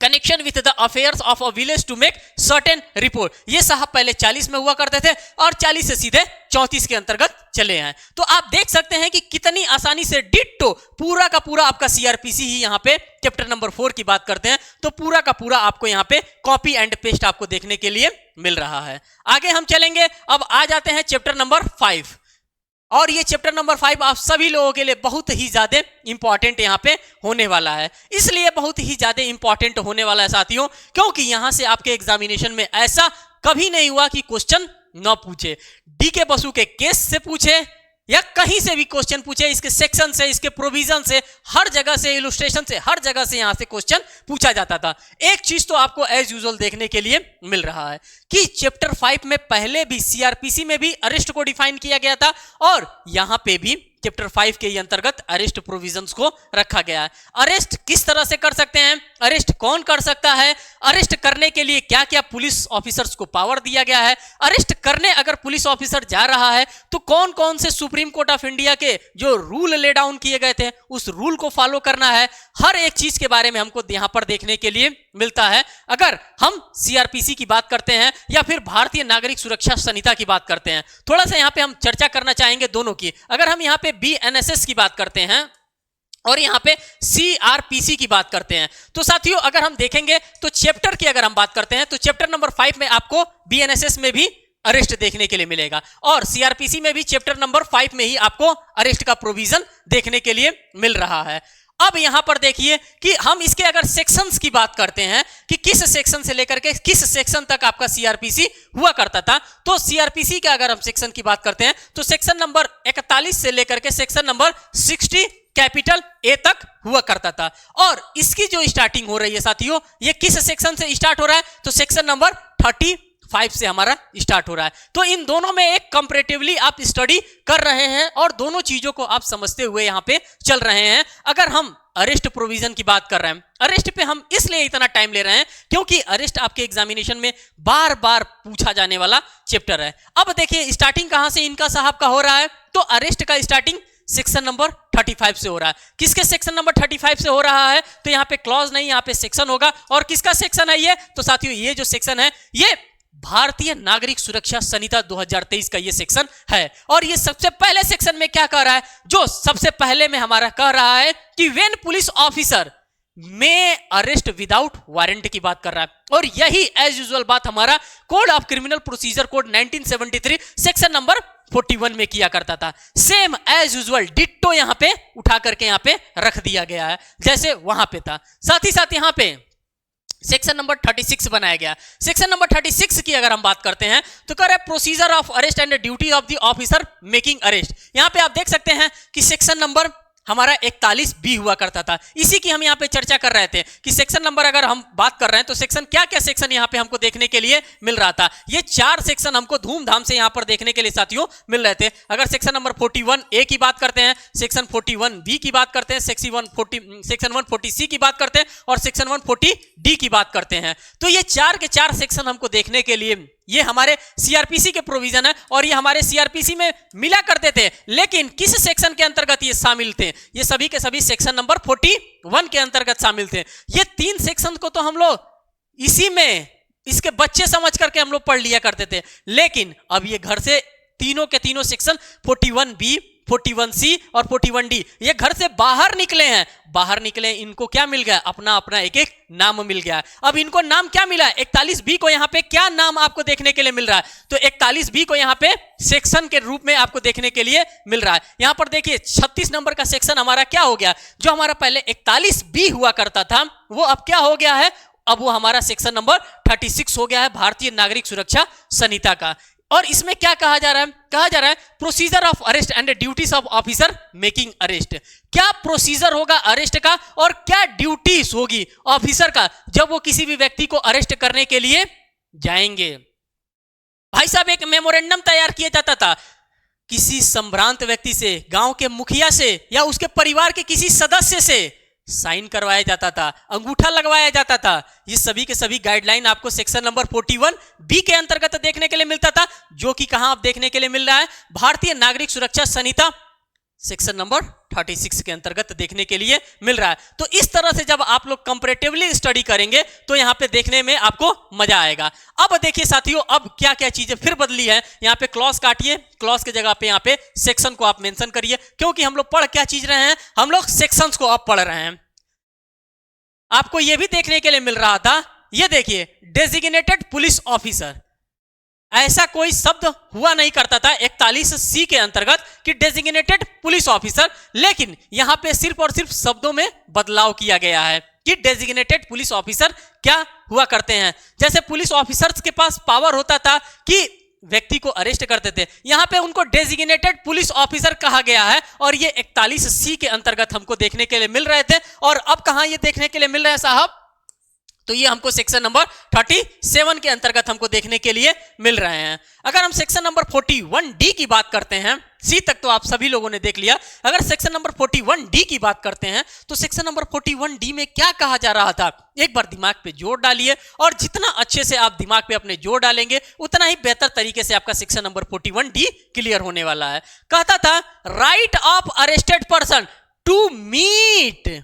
connection with the affairs of a village to make certain report, ये साहब पहले 40 में हुआ करते थे और 40 से सीधे 34 के अंतर्गत चले हैं। तो आप देख सकते हैं कि कितनी आसानी से डिट्टो पूरा का पूरा आपका सीआरपीसी ही यहाँ पे चैप्टर नंबर 4 की बात करते हैं, तो पूरा का पूरा आपको यहाँ पे कॉपी एंड पेस्ट आपको देखने के लिए मिल रहा है। आगे हम चलेंगे, अब आ जाते हैं चैप्टर नंबर 5। और ये चैप्टर नंबर 5 आप सभी लोगों के लिए बहुत ही ज्यादा इंपॉर्टेंट यहाँ पे होने वाला है। इसलिए बहुत ही ज्यादा इंपॉर्टेंट होने वाला है साथियों, क्योंकि यहां से आपके एग्जामिनेशन में ऐसा कभी नहीं हुआ कि क्वेश्चन न पूछे, डीके बसु के केस से पूछे या कहीं से भी क्वेश्चन पूछे, इसके सेक्शन से, इसके प्रोविजन से, हर जगह से, इलस्ट्रेशन से, हर जगह से यहां से क्वेश्चन पूछा जाता था। एक चीज तो आपको एज यूजुअल देखने के लिए मिल रहा है कि चैप्टर 5 में पहले भी सीआरपीसी में भी अरेस्ट को डिफाइन किया गया था और यहां पे भी चैप्टर 5 के अंतर्गत अरेस्ट प्रोविजंस को रखा गया है। अरेस्ट किस तरह से कर सकते हैं, अरेस्ट कौन कर सकता है, अरेस्ट करने के लिए क्या क्या पुलिस ऑफिसर्स को पावर दिया गया है, अरेस्ट करने अगर पुलिस ऑफिसर जा रहा है तो कौन कौन से सुप्रीम कोर्ट ऑफ इंडिया के जो रूल ले डाउन किए गए थे उस रूल को फॉलो करना है, हर एक चीज के बारे में हमको यहां पर देखने के लिए मिलता है। अगर हम सीआरपीसी की बात करते हैं या फिर भारतीय नागरिक सुरक्षा संहिता की बात करते हैं, थोड़ा सा यहां पे हम चर्चा करना चाहेंगे दोनों की। अगर हम यहां पे बीएनएसएस की बात करते हैं और यहां पे सीआरपीसी की बात करते हैं, तो साथियों अगर हम देखेंगे तो चैप्टर की अगर हम बात करते हैं तो चैप्टर नंबर 5 में आपको बीएनएसएस में भी अरेस्ट देखने के लिए मिलेगा और सीआरपीसी में भी चैप्टर नंबर 5 में ही आपको अरेस्ट का प्रोविजन देखने के लिए मिल रहा है। अब यहां पर देखिए कि हम इसके अगर सेक्शंस की बात करते हैं कि किस सेक्शन से लेकर के किस सेक्शन तक आपका सीआरपीसी हुआ करता था, तो सीआरपीसी का अगर हम सेक्शन की बात करते हैं तो सेक्शन नंबर 41 से लेकर के सेक्शन नंबर 60 कैपिटल ए तक हुआ करता था। और इसकी जो स्टार्टिंग हो रही है साथियों, ये किस सेक्शन से स्टार्ट हो रहा है, तो सेक्शन नंबर 35 से हमारा स्टार्ट हो रहा है। तो इन दोनों में एक कंपैरेटिवली आप स्टडी कर रहे हैं और दोनों चीजों को आप समझते हुए यहां पे चल रहे हैं। अगर हम अरेस्ट प्रोविजन की बात कर रहे हैं, अरेस्ट पे हम इसलिए इतना टाइम ले रहे हैं क्योंकि अरेस्ट आपके एग्जामिनेशन में बार बार पूछा जाने वाला चैप्टर है। अब देखिए स्टार्टिंग कहां से इनका साहब का हो रहा है, तो अरेस्ट का स्टार्टिंग सेक्शन नंबर 35 से हो रहा है। किसके सेक्शन नंबर 35 से हो रहा है, तो यहां पे क्लॉज नहीं, यहां पे सेक्शन होगा। और किसका सेक्शन है ये, तो साथियों ये जो सेक्शन है ये भारतीय नागरिक सुरक्षा संहिता 2023 का ये सेक्शन है। और ये सबसे पहले सेक्शन में क्या कह रहा है, जो सबसे पहले में हमारा कह रहा है कि व्हेन पुलिस ऑफिसर में अरेस्ट विदाउट वारंट की बात कर रहा है। और यही एज यूजुअल बात हमारा code of criminal procedure code 1973 section number 41 में किया करता था। सेम एज यूजुअल डिट्टो यहां पे उठा करके यहां पे रख दिया गया है जैसे वहां पे था। साथ ही साथ यहां पे सेक्शन नंबर 36 बनाया गया। सेक्शन नंबर 36 की अगर हम बात करते हैं तो कह रहे हैं procedure of arrest and duty of the officer making arrest. यहां पे आप देख सकते हैं कि सेक्शन नंबर हमारा 41B हुआ करता था। इसी की हम यहाँ पे चर्चा कर रहे थे कि सेक्शन नंबर अगर हम बात कर रहे हैं तो सेक्शन क्या क्या सेक्शन यहाँ पे हमको देखने के लिए मिल रहा था। ये 4 सेक्शन हमको धूमधाम से यहाँ पर देखने के लिए साथियों मिल रहे थे। अगर सेक्शन नंबर 41A की बात करते हैं, सेक्शन 41B की बात करते हैं, सेक्शन 140C की बात करते हैं और सेक्शन 140D की बात करते हैं, तो ये 4 के 4 सेक्शन हमको देखने के लिए ये हमारे सीआरपीसी के प्रोविजन है और ये हमारे सीआरपीसी में मिला करते थे। लेकिन किस सेक्शन के अंतर्गत ये शामिल थे, ये सभी के सभी सेक्शन नंबर 41 के अंतर्गत शामिल थे। ये 3 सेक्शन को तो हम लोग इसी में इसके बच्चे समझ करके हम लोग पढ़ लिया करते थे, लेकिन अब ये घर से तीनों के तीनों सेक्शन 41B, 41C और 41D ये घर से बाहर निकले हैं। बाहर निकले, इनको क्या मिल गया, अपना अपना एक एक नाम मिल गया। अब इनको नाम क्या मिला, 41B को यहाँ पे क्या नाम आपको देखने के लिए मिल रहा है, तो 41B को यहाँ पे सेक्शन के रूप में आपको देखने के लिए मिल रहा है। यहाँ पर देखिए 36 नंबर का सेक्शन हमारा क्या हो गया, जो हमारा पहले 41B हुआ करता था वो अब क्या हो गया है, अब वो हमारा सेक्शन नंबर 36 हो गया है भारतीय नागरिक सुरक्षा संहिता का। और इसमें क्या कहा जा रहा है, कहा जा रहा है procedure of arrest and duties of officer making arrest. क्या प्रोसीजर होगा अरेस्ट का और क्या ड्यूटीज होगी ऑफिसर का जब वो किसी भी व्यक्ति को अरेस्ट करने के लिए जाएंगे। भाई साहब एक मेमोरेंडम तैयार किया जाता था, किसी संभ्रांत व्यक्ति से, गांव के मुखिया से या उसके परिवार के किसी सदस्य से साइन करवाया जाता था, अंगूठा लगवाया जाता था। ये सभी के सभी गाइडलाइन आपको सेक्शन नंबर 41B के अंतर्गत देखने के लिए मिलता था, जो कि कहां आप देखने के लिए मिल रहा है, भारतीय नागरिक सुरक्षा संहिता सेक्शन नंबर 36 के अंतर्गत देखने के लिए मिल रहा है। तो इस तरह से जब आप लोग कंपैरेटिवली स्टडी करेंगे तो यहां पे देखने में आपको मजा आएगा। अब देखिए साथियों, अब क्या क्या चीजें फिर बदली है। यहां पे क्लॉज काटिए, क्लॉज के जगह पे यहां पे सेक्शन को आप मेंशन करिए, क्योंकि हम लोग पढ़ क्या चीज रहे हैं, हम लोग सेक्शंस को अब पढ़ रहे हैं। आपको यह भी देखने के लिए मिल रहा था, ये देखिए डेजिग्नेटेड पुलिस ऑफिसर। ऐसा कोई शब्द हुआ नहीं करता था 41C के अंतर्गत कि डेजिग्नेटेड पुलिस ऑफिसर, लेकिन यहां पे सिर्फ और सिर्फ शब्दों में बदलाव किया गया है कि डेजिग्नेटेड पुलिस ऑफिसर क्या हुआ करते हैं। जैसे पुलिस ऑफिसर्स के पास पावर होता था कि व्यक्ति को अरेस्ट करते थे, यहां पे उनको डेजिग्नेटेड पुलिस ऑफिसर कहा गया है और ये 41C के अंतर्गत हमको देखने के लिए मिल रहे थे। और अब कहां ये देखने के लिए मिल रहे हैं साहब, तो ये हमको सेक्शन नंबर 37 के अंतर्गत हमको देखने के लिए मिल रहे हैं। अगर हम सेक्शन नंबर 41D की बात करते हैं, सी तक तो आप सभी लोगों ने देख लिया। अगर सेक्शन नंबर 41D की बात करते हैं तो सेक्शन नंबर 41D में क्या कहा जा रहा था, एक बार दिमाग पे जोर डालिए और जितना अच्छे से आप दिमाग पे अपने जोर डालेंगे उतना ही बेहतर तरीके से आपका सेक्शन नंबर 41D क्लियर होने वाला है। कहता था right of arrested person to meet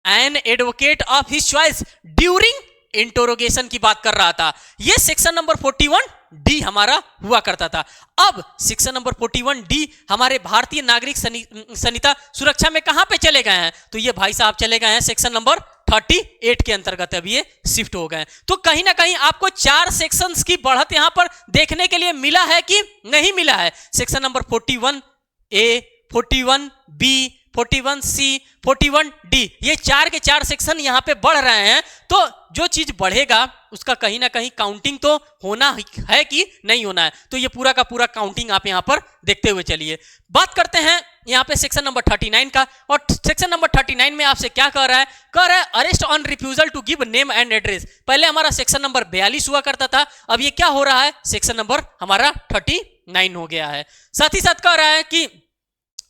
an advocate of his choice during interrogation की बात कर रहा था। यह सेक्शन नंबर 41D हमारा हुआ करता था। अब सेक्शन नंबर 41D हमारे भारतीय नागरिक संहिता सुरक्षा में कहां पे चले गए हैं, तो ये भाई साहब चले गए हैं सेक्शन नंबर 38 के अंतर्गत अब ये शिफ्ट हो गए। तो कहीं ना कहीं आपको 4 सेक्शंस की बढ़त यहां पर देखने के लिए मिला है कि नहीं मिला है। Section number 41A, 41B, 41C, 41D, ये 4 के 4 सेक्शन यहां पे बढ़ रहे हैं। तो जो चीज बढ़ेगा उसका कहीं ना कहीं काउंटिंग तो होना है कि नहीं होना है, तो ये पूरा का पूरा काउंटिंग आप यहां पर देखते हुए चलिए। बात करते हैं यहां पे सेक्शन नंबर 39 का, और सेक्शन नंबर 39 में आपसे क्या कह रहा है arrest on refusal to give name and address. पहले हमारा सेक्शन नंबर 42 हुआ करता था, अब ये क्या हो रहा है, सेक्शन नंबर हमारा 39 हो गया है। साथ ही साथ कह रहा है कि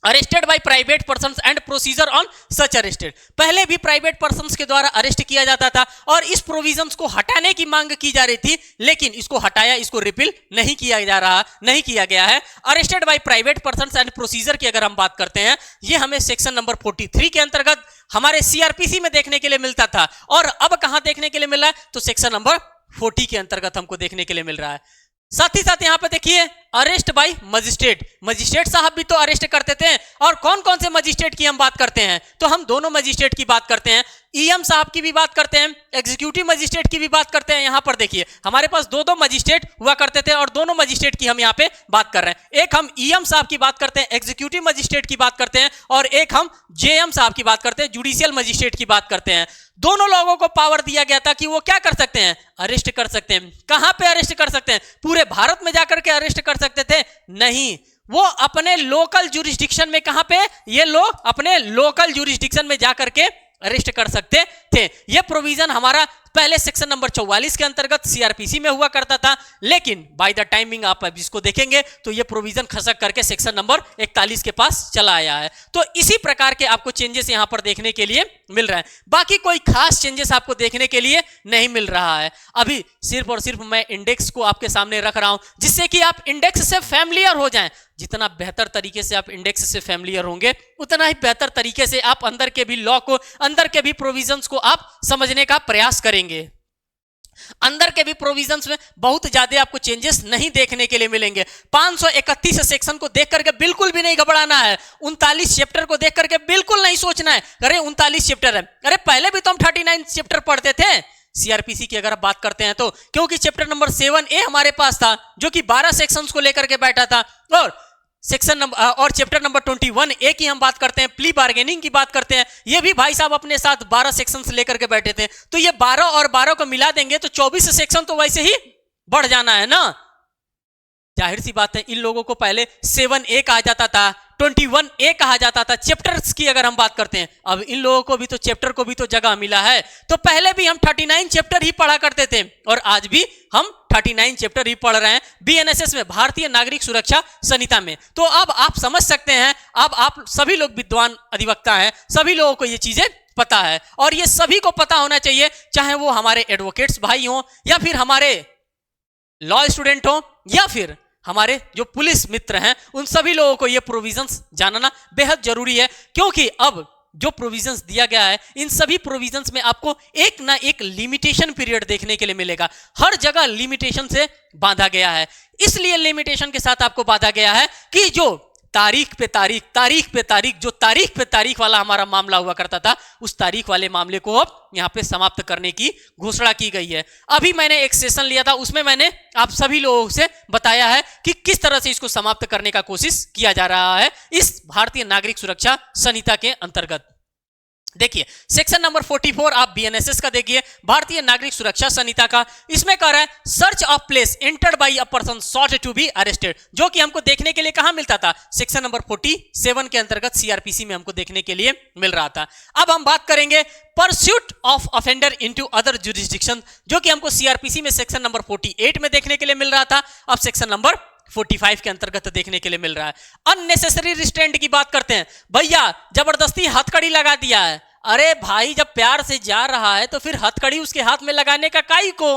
arrested by private persons and procedure on such arrested. पहले भी प्राइवेट पर्सन्स के द्वारा अरेस्ट किया जाता था और इस प्रोविजंस को हटाने की मांग की जा रही थी, लेकिन इसको हटाया, इसको रिपील नहीं किया गया है। Arrested by private persons and procedure की अगर हम बात करते हैं, ये हमें सेक्शन नंबर 43 के अंतर्गत हमारे CRPC में देखने के लिए मिलता था, और अब कहां देखने के लिए मिल रहा है, तो सेक्शन नंबर 40 के अंतर्गत हमको देखने के लिए मिल रहा है। साथ ही साथ यहां पे देखिए अरेस्ट बाय मजिस्ट्रेट, मजिस्ट्रेट साहब भी तो अरेस्ट करते थे, और कौन कौन से मजिस्ट्रेट की हम बात करते हैं, तो हम दोनों मजिस्ट्रेट की बात करते हैं, EM साहब की भी बात करते हैं, एग्जीक्यूटिव मजिस्ट्रेट की भी बात करते हैं। यहां पर देखिए हमारे पास दो मजिस्ट्रेट हुआ करते थे और दोनों मजिस्ट्रेट की हम यहां पे बात कर रहे हैं। एक हम EM साहब की बात करते हैं, एग्जीक्यूटिव मजिस्ट्रेट की बात करते हैं, और एक हम JM साहब की बात करते हैं, जुडिशियल मजिस्ट्रेट की बात करते हैं। दोनों लोगों को पावर दिया गया था कि वो क्या कर सकते हैं, अरेस्ट कर सकते हैं। कहां पे अरेस्ट कर सकते हैं, पूरे भारत में जाकर के अरेस्ट कर सकते थे? नहीं, वो अपने लोकल ज्यूरिसडिक्शन में, कहां पे, ये लोग अपने लोकल ज्यूरिसडिक्शन में जाकर के अरेस्ट कर सकते थे। यह प्रोविजन हमारा पहले सेक्शन नंबर 44 के अंतर्गत CRPC में हुआ करता था, लेकिन बाय द टाइमिंग आप अब इसको देखेंगे तो यह प्रोविजन खसक करके सेक्शन नंबर 41 के पास चला आया है। तो इसी प्रकार के आपको चेंजेस यहां पर देखने के लिए मिल रहा है, बाकी कोई खास चेंजेस आपको देखने के लिए नहीं मिल रहा है। अभी सिर्फ और सिर्फ मैं इंडेक्स को आपके सामने रख रहा हूं, जिससे कि आप इंडेक्स से फैमिलियर हो जाएं। जितना बेहतर तरीके से आप इंडेक्स से फैमिलियर होंगे, उतना ही बेहतर तरीके से आप अंदर के भी लॉ को, अंदर के भी प्रोविजंस को आप समझने का प्रयास करेंगे। अंदर के भी प्रोविजंस में बहुत ज्यादा आपको चेंजेस नहीं देखने के लिए मिलेंगे। 531 सेक्शन को देख करके बिल्कुल भी नहीं घबराना है, 39 चैप्टर को देख करके बिल्कुल नहीं सोचना है अरे 39 चैप्टर है, अरे पहले भी तो हम 39 चैप्टर पढ़ते थे। CRPC की अगर आप बात करते हैं तो, क्योंकि चैप्टर नंबर 7A हमारे पास था जो कि 12 सेक्शंस को लेकर के बैठा था, और सेक्शन नंबर और चैप्टर नंबर 21A की हम बात करते हैं, प्ली बार्गेनिंग की बात करते हैं, ये भी भाई साहब अपने साथ 12 सेक्शंस लेकर के बैठे थे। तो ये 12 और 12 को मिला देंगे तो 24 सेक्शन तो वैसे ही बढ़ जाना है ना। जाहिर सी बात है, इन लोगों को पहले 7A कहा जाता था, 21A कहा जाता था। चैप्टर्स की अगर हम बात करते हैं, अब इन लोगों को भी तो चैप्टर को भी तो जगह मिला है। तो पहले भी हम 39 चैप्टर ही पढ़ा करते थे, और आज भी हम 39 चैप्टर ही पढ़ रहे हैं BNSS में, भारतीय नागरिक सुरक्षा संहिता में। तो अब आप समझ सकते हैं, अब आप सभी लोग विद्वान अधिवक्ता हैं, सभी लोगों को ये चीजें पता है, और ये सभी को पता होना चाहिए, चाहे वो हमारे एडवोकेट्स भाई हों, या फिर हमारे लॉ स्टूडेंट हों, या फिर हमारे जो पुलिस मित्र हैं, उन सभी लोगों को ये प्रोविजंस जानना बेहद जरूरी है। क्योंकि अब जो प्रोविजंस दिया गया है, इन सभी प्रोविजंस में आपको एक ना एक लिमिटेशन पीरियड देखने के लिए मिलेगा। हर जगह लिमिटेशन से बांधा गया है, इसलिए लिमिटेशन के साथ आपको बांधा गया है कि जो तारीख पे तारीख जो तारीख पे तारीख वाला हमारा मामला हुआ करता था, उस तारीख वाले मामले को अब यहां पे समाप्त करने की घोषणा की गई है। अभी मैंने एक सेशन लिया था, उसमें मैंने आप सभी लोगों से बताया है कि किस तरह से इसको समाप्त करने का कोशिश किया जा रहा है इस भारतीय नागरिक सुरक्षा संहिता के अंतर्गत। देखिए सेक्शन नंबर 44 आप बीएनएसएस का देखिए, भारतीय नागरिक सुरक्षा संहिता का, इसमें कह रहा है search of place entered by a person sought to be arrested, जो कि हमको देखने के लिए कहां मिलता था, सेक्शन नंबर 47 के अंतर्गत सीआरपीसी में हमको देखने के लिए मिल रहा था। अब हम बात करेंगे pursuit of offender into other jurisdiction, जो कि हमको सीआरपीसी में सेक्शन नंबर 48 में देखने के लिए मिल रहा था, अब सेक्शन नंबर 45 के अंतर्गत देखने के लिए मिल रहा है। अननेसेसरी रिस्ट्रेंट की बात करते हैं, भैया जबरदस्ती हथकड़ी लगा दिया है। अरे भाई जब प्यार से जा रहा है तो फिर हथकड़ी उसके हाथ में लगाने का काई को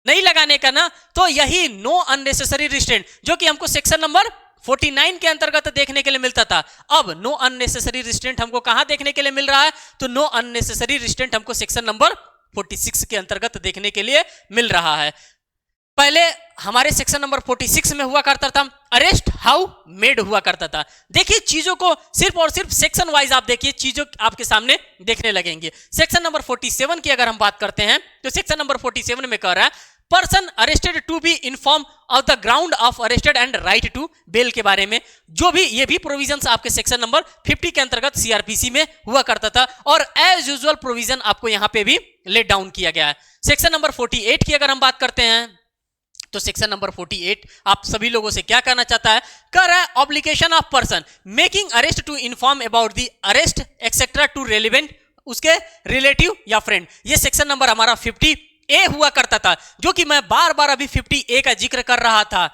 नहीं लगाने का ना, तो यही नो अननेसेसरी रिस्ट्रेंट जो कि हमको सेक्शन नंबर 49 के अंतर्गत देखने के लिए मिलता था, अब नो अननेसेसरी रिस्ट्रेंट हमको कहां देखने के लिए मिल रहा है, तो नो अननेसेसरी रिस्ट्रेंट हमको सेक्शन नंबर 46 के अंतर्गत देखने के लिए मिल रहा है। पहले हमारे सेक्शन नंबर 46 में हुआ करता था अरेस्ट हाउ मेड हुआ करता था। देखिए चीजों को सिर्फ और सिर्फ सेक्शन वाइज आप देखिए, चीजों आपके सामने देखने लगेंगे। सेक्शन नंबर 47 की अगर हम बात करते हैं तो सेक्शन नंबर 47 में कह रहा है person arrested to be inform of the ground of arrested and right to bail के बारे में, जो भी ये भी प्रोविजंस आपके सेक्शन नंबर 50 के अंतर्गत सीआरपीसी में हुआ करता था और एज यूजुअल प्रोविजन आपको यहां पे भी लेट डाउन किया गया है। सेक्शन नंबर 48 की अगर हम बात करते हैं तो सेक्शन नंबर 48 आप सभी लोगों से क्या कहना चाहता है, कर रहा है obligation of person making arrest to inform about the arrest etcetera to relevant उसके रिलेटिव या फ्रेंड। ये सेक्शन नंबर हमारा 50A हुआ करता था, जो कि मैं बार बार अभी 50A का जिक्र कर रहा था,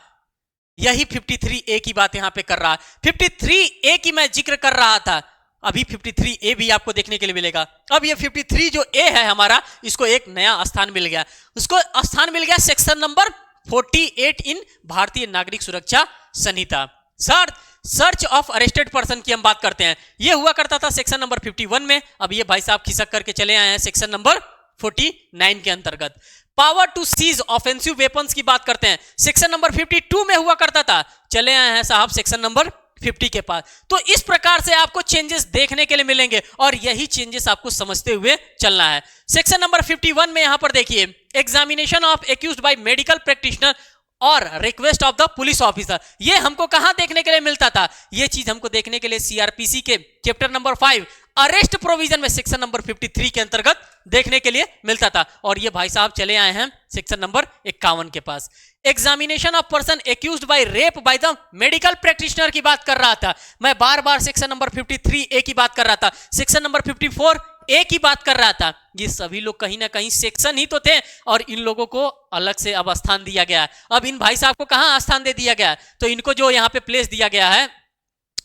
यही 53A की बात यहां पे कर रहा है। 53A की मैं जिक्र कर रहा था, अभी 53A भी आपको देखने के लिए मिलेगा। अब ये 53 जो A है हमारा, इसको एक नया स्थान मिल गया, उसको स्थान मिल गया सेक्शन नंबर 48 इन भारतीय नागरिक सुरक्षा संहिता। सर्च ऑफ अरेस्टेड पर्सन की हम बात करते हैं, यह हुआ करता था सेक्शन नंबर 51 में, अब ये भाई साहब खिसक करके चले आए हैं सेक्शन नंबर 49 के अंतर्गत। Power to seize offensive weapons की बात करते हैं, सेक्शन नंबर 52 में हुआ करता था, चले आए हैं साहब सेक्शन नंबर 50 के पास। तो इस प्रकार से आपको चेंजेस देखने के लिए मिलेंगे और यही चेंजेस आपको समझते हुए चलना है। सेक्शन नंबर 51 में यहां पर देखिए examination of accused by medical practitioner और request of the police officer, ये हमको कहां देखने के लिए मिलता था, ये चीज हमको देखने के लिए सीआरपीसी के चैप्टर नंबर 5 अरेस्ट प्रोविजन में सेक्शन नंबर 53 के अंतर्गत देखने के लिए मिलता था। और ये भाई साहब चले आए हैं सेक्शन नंबर 51 के पास। Examination of person accused by rape by the medical practitioner की बात कर रहा था, मैं बार बार सेक्शन नंबर 53A की बात कर रहा था, सेक्शन नंबर 54A की बात कर रहा था। ये सभी लोग कहीं ना कहीं सेक्शन ही तो थे और इन लोगों को अलग से अब स्थान दिया गया है। अब इन भाई साहब को कहां स्थान दे दिया गया है, तो इनको जो यहां पे प्लेस दिया गया है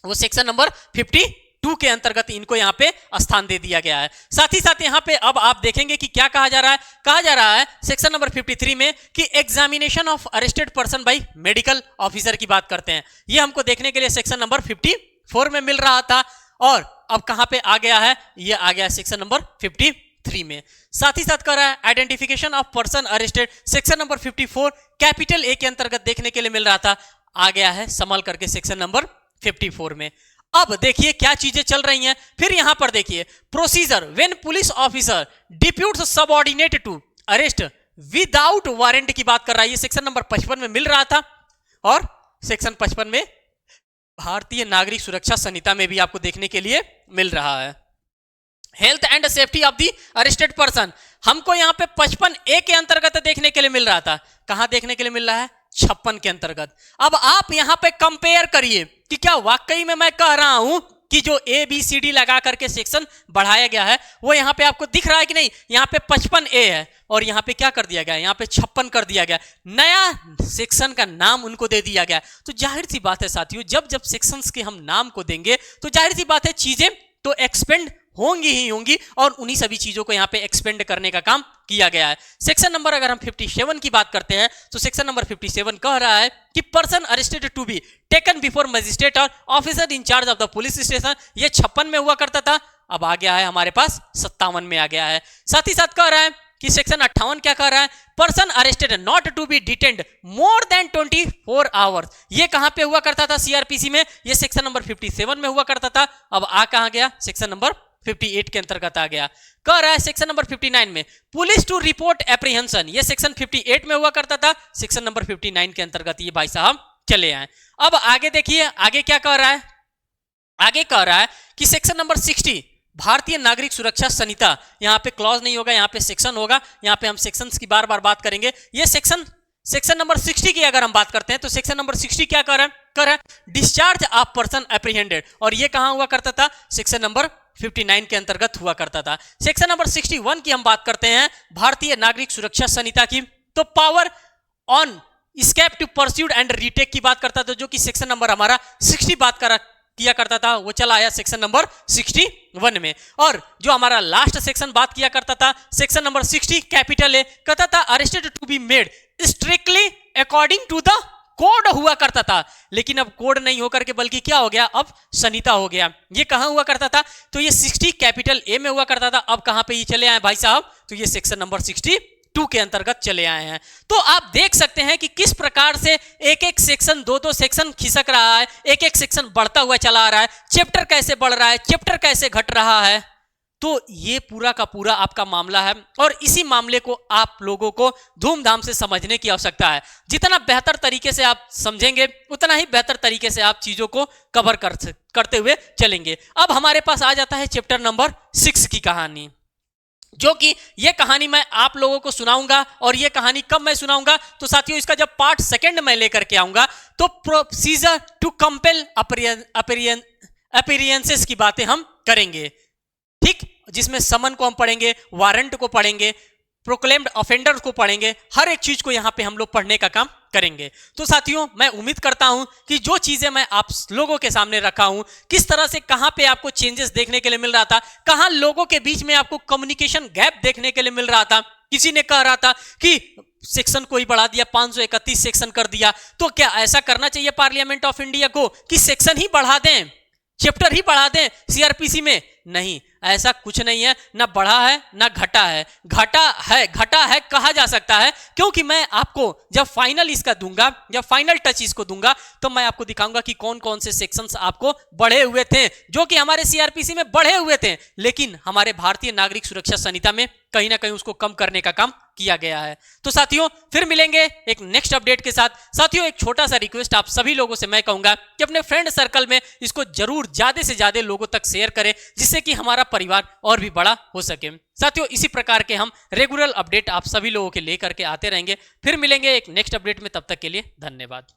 वो सेक्शन नंबर 52 के अंतर्गत इनको यहां पे स्थान दे दिया गया है। साथ ही साथ यहां पे अब आप देखेंगे कि क्या कहा जा रहा है, कहा जा रहा है सेक्शन नंबर 53 में कि examination of arrested person by medical officer की बात करते हैं, ये हमको देखने के लिए सेक्शन नंबर 54 में मिल रहा था और अब कहां पे आ गया है, ये आ गया सेक्शन नंबर 53 में। साथ ही साथ कर रहा है identification of person arrested, section number 54 capital A के अंतर्गत देखने के लिए मिल रहा था, आ गया है संभल करके सेक्शन नंबर 54 में। अब देखिए क्या चीजें चल रही हैं, फिर यहां पर देखिए procedure when police officer deputes subordinate to arrest without warrant की बात कर रहा है, ये सेक्शन नंबर 55 में मिल रहा था और सेक्शन 55 में भारतीय नागरिक सुरक्षा संहिता में भी आपको देखने के लिए मिल रहा है। Health and safety of the arrested person हमको यहां पे 55A के अंतर्गत देखने के लिए मिल रहा था, कहां देखने के लिए मिल रहा है, 56 के अंतर्गत। अब आप यहां पे कंपेयर करिए कि क्या वाकई में मैं कह रहा हूं कि जो ABCD लगा करके सेक्शन बढ़ाया गया है वो यहां पे आपको दिख रहा है कि नहीं, यहां पे 55A है और यहां पे क्या कर दिया गया, यहां पे 56 कर दिया गया, नया सेक्शन का नाम उनको दे दिया गया। तो जाहिर सी बात है साथियों, जब जब सेक्शंस के हम नाम को देंगे तो जाहिर सी बात है चीजें तो एक्सपेंड होंगी ही होंगी और उन्हीं सभी चीजों को यहां पे एक्सपेंड करने का काम किया गया है। सेक्शन नंबर अगर हम 57 की बात करते हैं तो सेक्शन नंबर 57 कह रहा है कि person arrested to be taken before magistrate और officer in charge of the police station, ये 56 में हुआ करता था, अब आ गया है हमारे पास 57 में आ गया है। साथ ही साथ कह रहा है कि सेक्शन 58 क्या कह रहा है, person arrested not to be detained more than 24 hours. ये कहां पे हुआ करता था सीआरपीसी में, ये सेक्शन नंबर 57 में हुआ करता था। अब आ कहां गया, सेक्शन नंबर 58 के अंतर्गत आ गया। कह रहा है सेक्शन नंबर 59 में पुलिस टू रिपोर्ट एप्रीहेंशन, ये सेक्शन 58 में हुआ करता था, सेक्शन नंबर 59 के अंतर्गत ये भाई साहब चले आए। अब आगे देखिए आगे क्या कह रहा है, आगे कह रहा है कि सेक्शन नंबर 60 भारतीय नागरिक सुरक्षा संहिता, यहां पे क्लॉज नहीं होगा, यहां पे सेक्शन होगा, यहां पे हम सेक्शंस की बार बार बात करेंगे। ये सेक्शन नंबर 60 की अगर हम बात करते हैं तो सेक्शन नंबर 60 क्या कर रहा है, डिस्चार्ज ऑफ पर्सन एप्रीहेंडेड, और ये कहां हुआ करता था, सेक्शन नंबर 59 के अंतर्गत हुआ करता था। सेक्शन नंबर 61 की हम बात करते हैं भारतीय नागरिक सुरक्षा संहिता की, तो power on escape to pursued and retake की बात करता था, जो कि सेक्शन नंबर हमारा 60 बात किया करता था, वो चला आया सेक्शन नंबर 61 में। और जो हमारा लास्ट सेक्शन बात किया करता था, सेक्शन नंबर 60 कैपिटल ए, कहता था arrested to be made strictly according to the code हुआ करता था, लेकिन अब कोड नहीं होकर के बल्कि क्या हो गया, अब संहिता हो गया। ये कहां हुआ करता था, तो ये 60 कैपिटल ए में हुआ करता था, अब कहां पे ये चले आए भाई साहब, तो ये सेक्शन नंबर 62 के अंतर्गत चले आए हैं। तो आप देख सकते हैं कि किस प्रकार से एक एक सेक्शन, दो सेक्शन खिसक रहा है, एक एक सेक्शन बढ़ता हुआ चला आ रहा है, चैप्टर कैसे बढ़ रहा है, चैप्टर कैसे घट रहा है। तो ये पूरा का पूरा आपका मामला है, और इसी मामले को आप लोगों को धूमधाम से समझने की आवश्यकता है। जितना बेहतर तरीके से आप समझेंगे उतना ही बेहतर तरीके से आप चीजों को कवर करते हुए चलेंगे। अब हमारे पास आ जाता है चैप्टर नंबर 6 की कहानी, जो कि ये कहानी मैं आप लोगों को सुनाऊंगा। और ये कहानी कब मैं सुनाऊंगा, तो साथियों इसका जब पार्ट सेकंड मैं लेकर के आऊंगा तो प्रोसीजर टू कंपेल अपीयरेंसेस की बातें हम करेंगे, ठीक, जिसमें समन को हम पढ़ेंगे, वारंट को पढ़ेंगे, प्रोक्लेम्ड ऑफेंडर को पढ़ेंगे, हर एक चीज को यहां पे हम लोग पढ़ने का काम करेंगे। तो साथियों मैं उम्मीद करता हूं कि जो चीजें मैं आप लोगों के सामने रखा हूं, किस तरह से कहां पे आपको चेंजेस देखने के लिए मिल रहा था, कहां लोगों के बीच में आपको कम्युनिकेशन गैप देखने के लिए मिल रहा था। किसी ने कह रहा था कि सेक्शन को ही बढ़ा दिया, 531 सेक्शन कर दिया, तो क्या ऐसा करना चाहिए पार्लियामेंट ऑफ इंडिया को कि सेक्शन ही बढ़ा दें, चैप्टर ही बढ़ा दें सीआरपीसी में? नहीं, ऐसा कुछ नहीं है, ना बढ़ा है ना घटा है। घटा है कहा जा सकता है, क्योंकि मैं आपको जब फाइनल इसका दूंगा, जब फाइनल टच इसको दूंगा, तो मैं आपको दिखाऊंगा कि कौन कौन से सेक्शंस आपको बढ़े हुए थे, जो कि हमारे सीआरपीसी में बढ़े हुए थे, लेकिन हमारे भारतीय नागरिक सुरक्षा संहिता में कहीं ना कहीं उसको कम करने का काम किया गया है। तो साथियों फिर मिलेंगे एक नेक्स्ट अपडेट के साथ। साथियों एक छोटा सा रिक्वेस्ट आप सभी लोगों से मैं कहूंगा कि अपने फ्रेंड सर्कल में इसको जरूर ज्यादा से ज्यादा लोगों तक शेयर करें, जिससे कि हमारा परिवार और भी बड़ा हो सके। साथियों इसी प्रकार के हम रेगुलर अपडेट आप सभी लोगों के लेकर के आते रहेंगे। फिर मिलेंगे एक नेक्स्ट अपडेट में, तब तक के लिए धन्यवाद।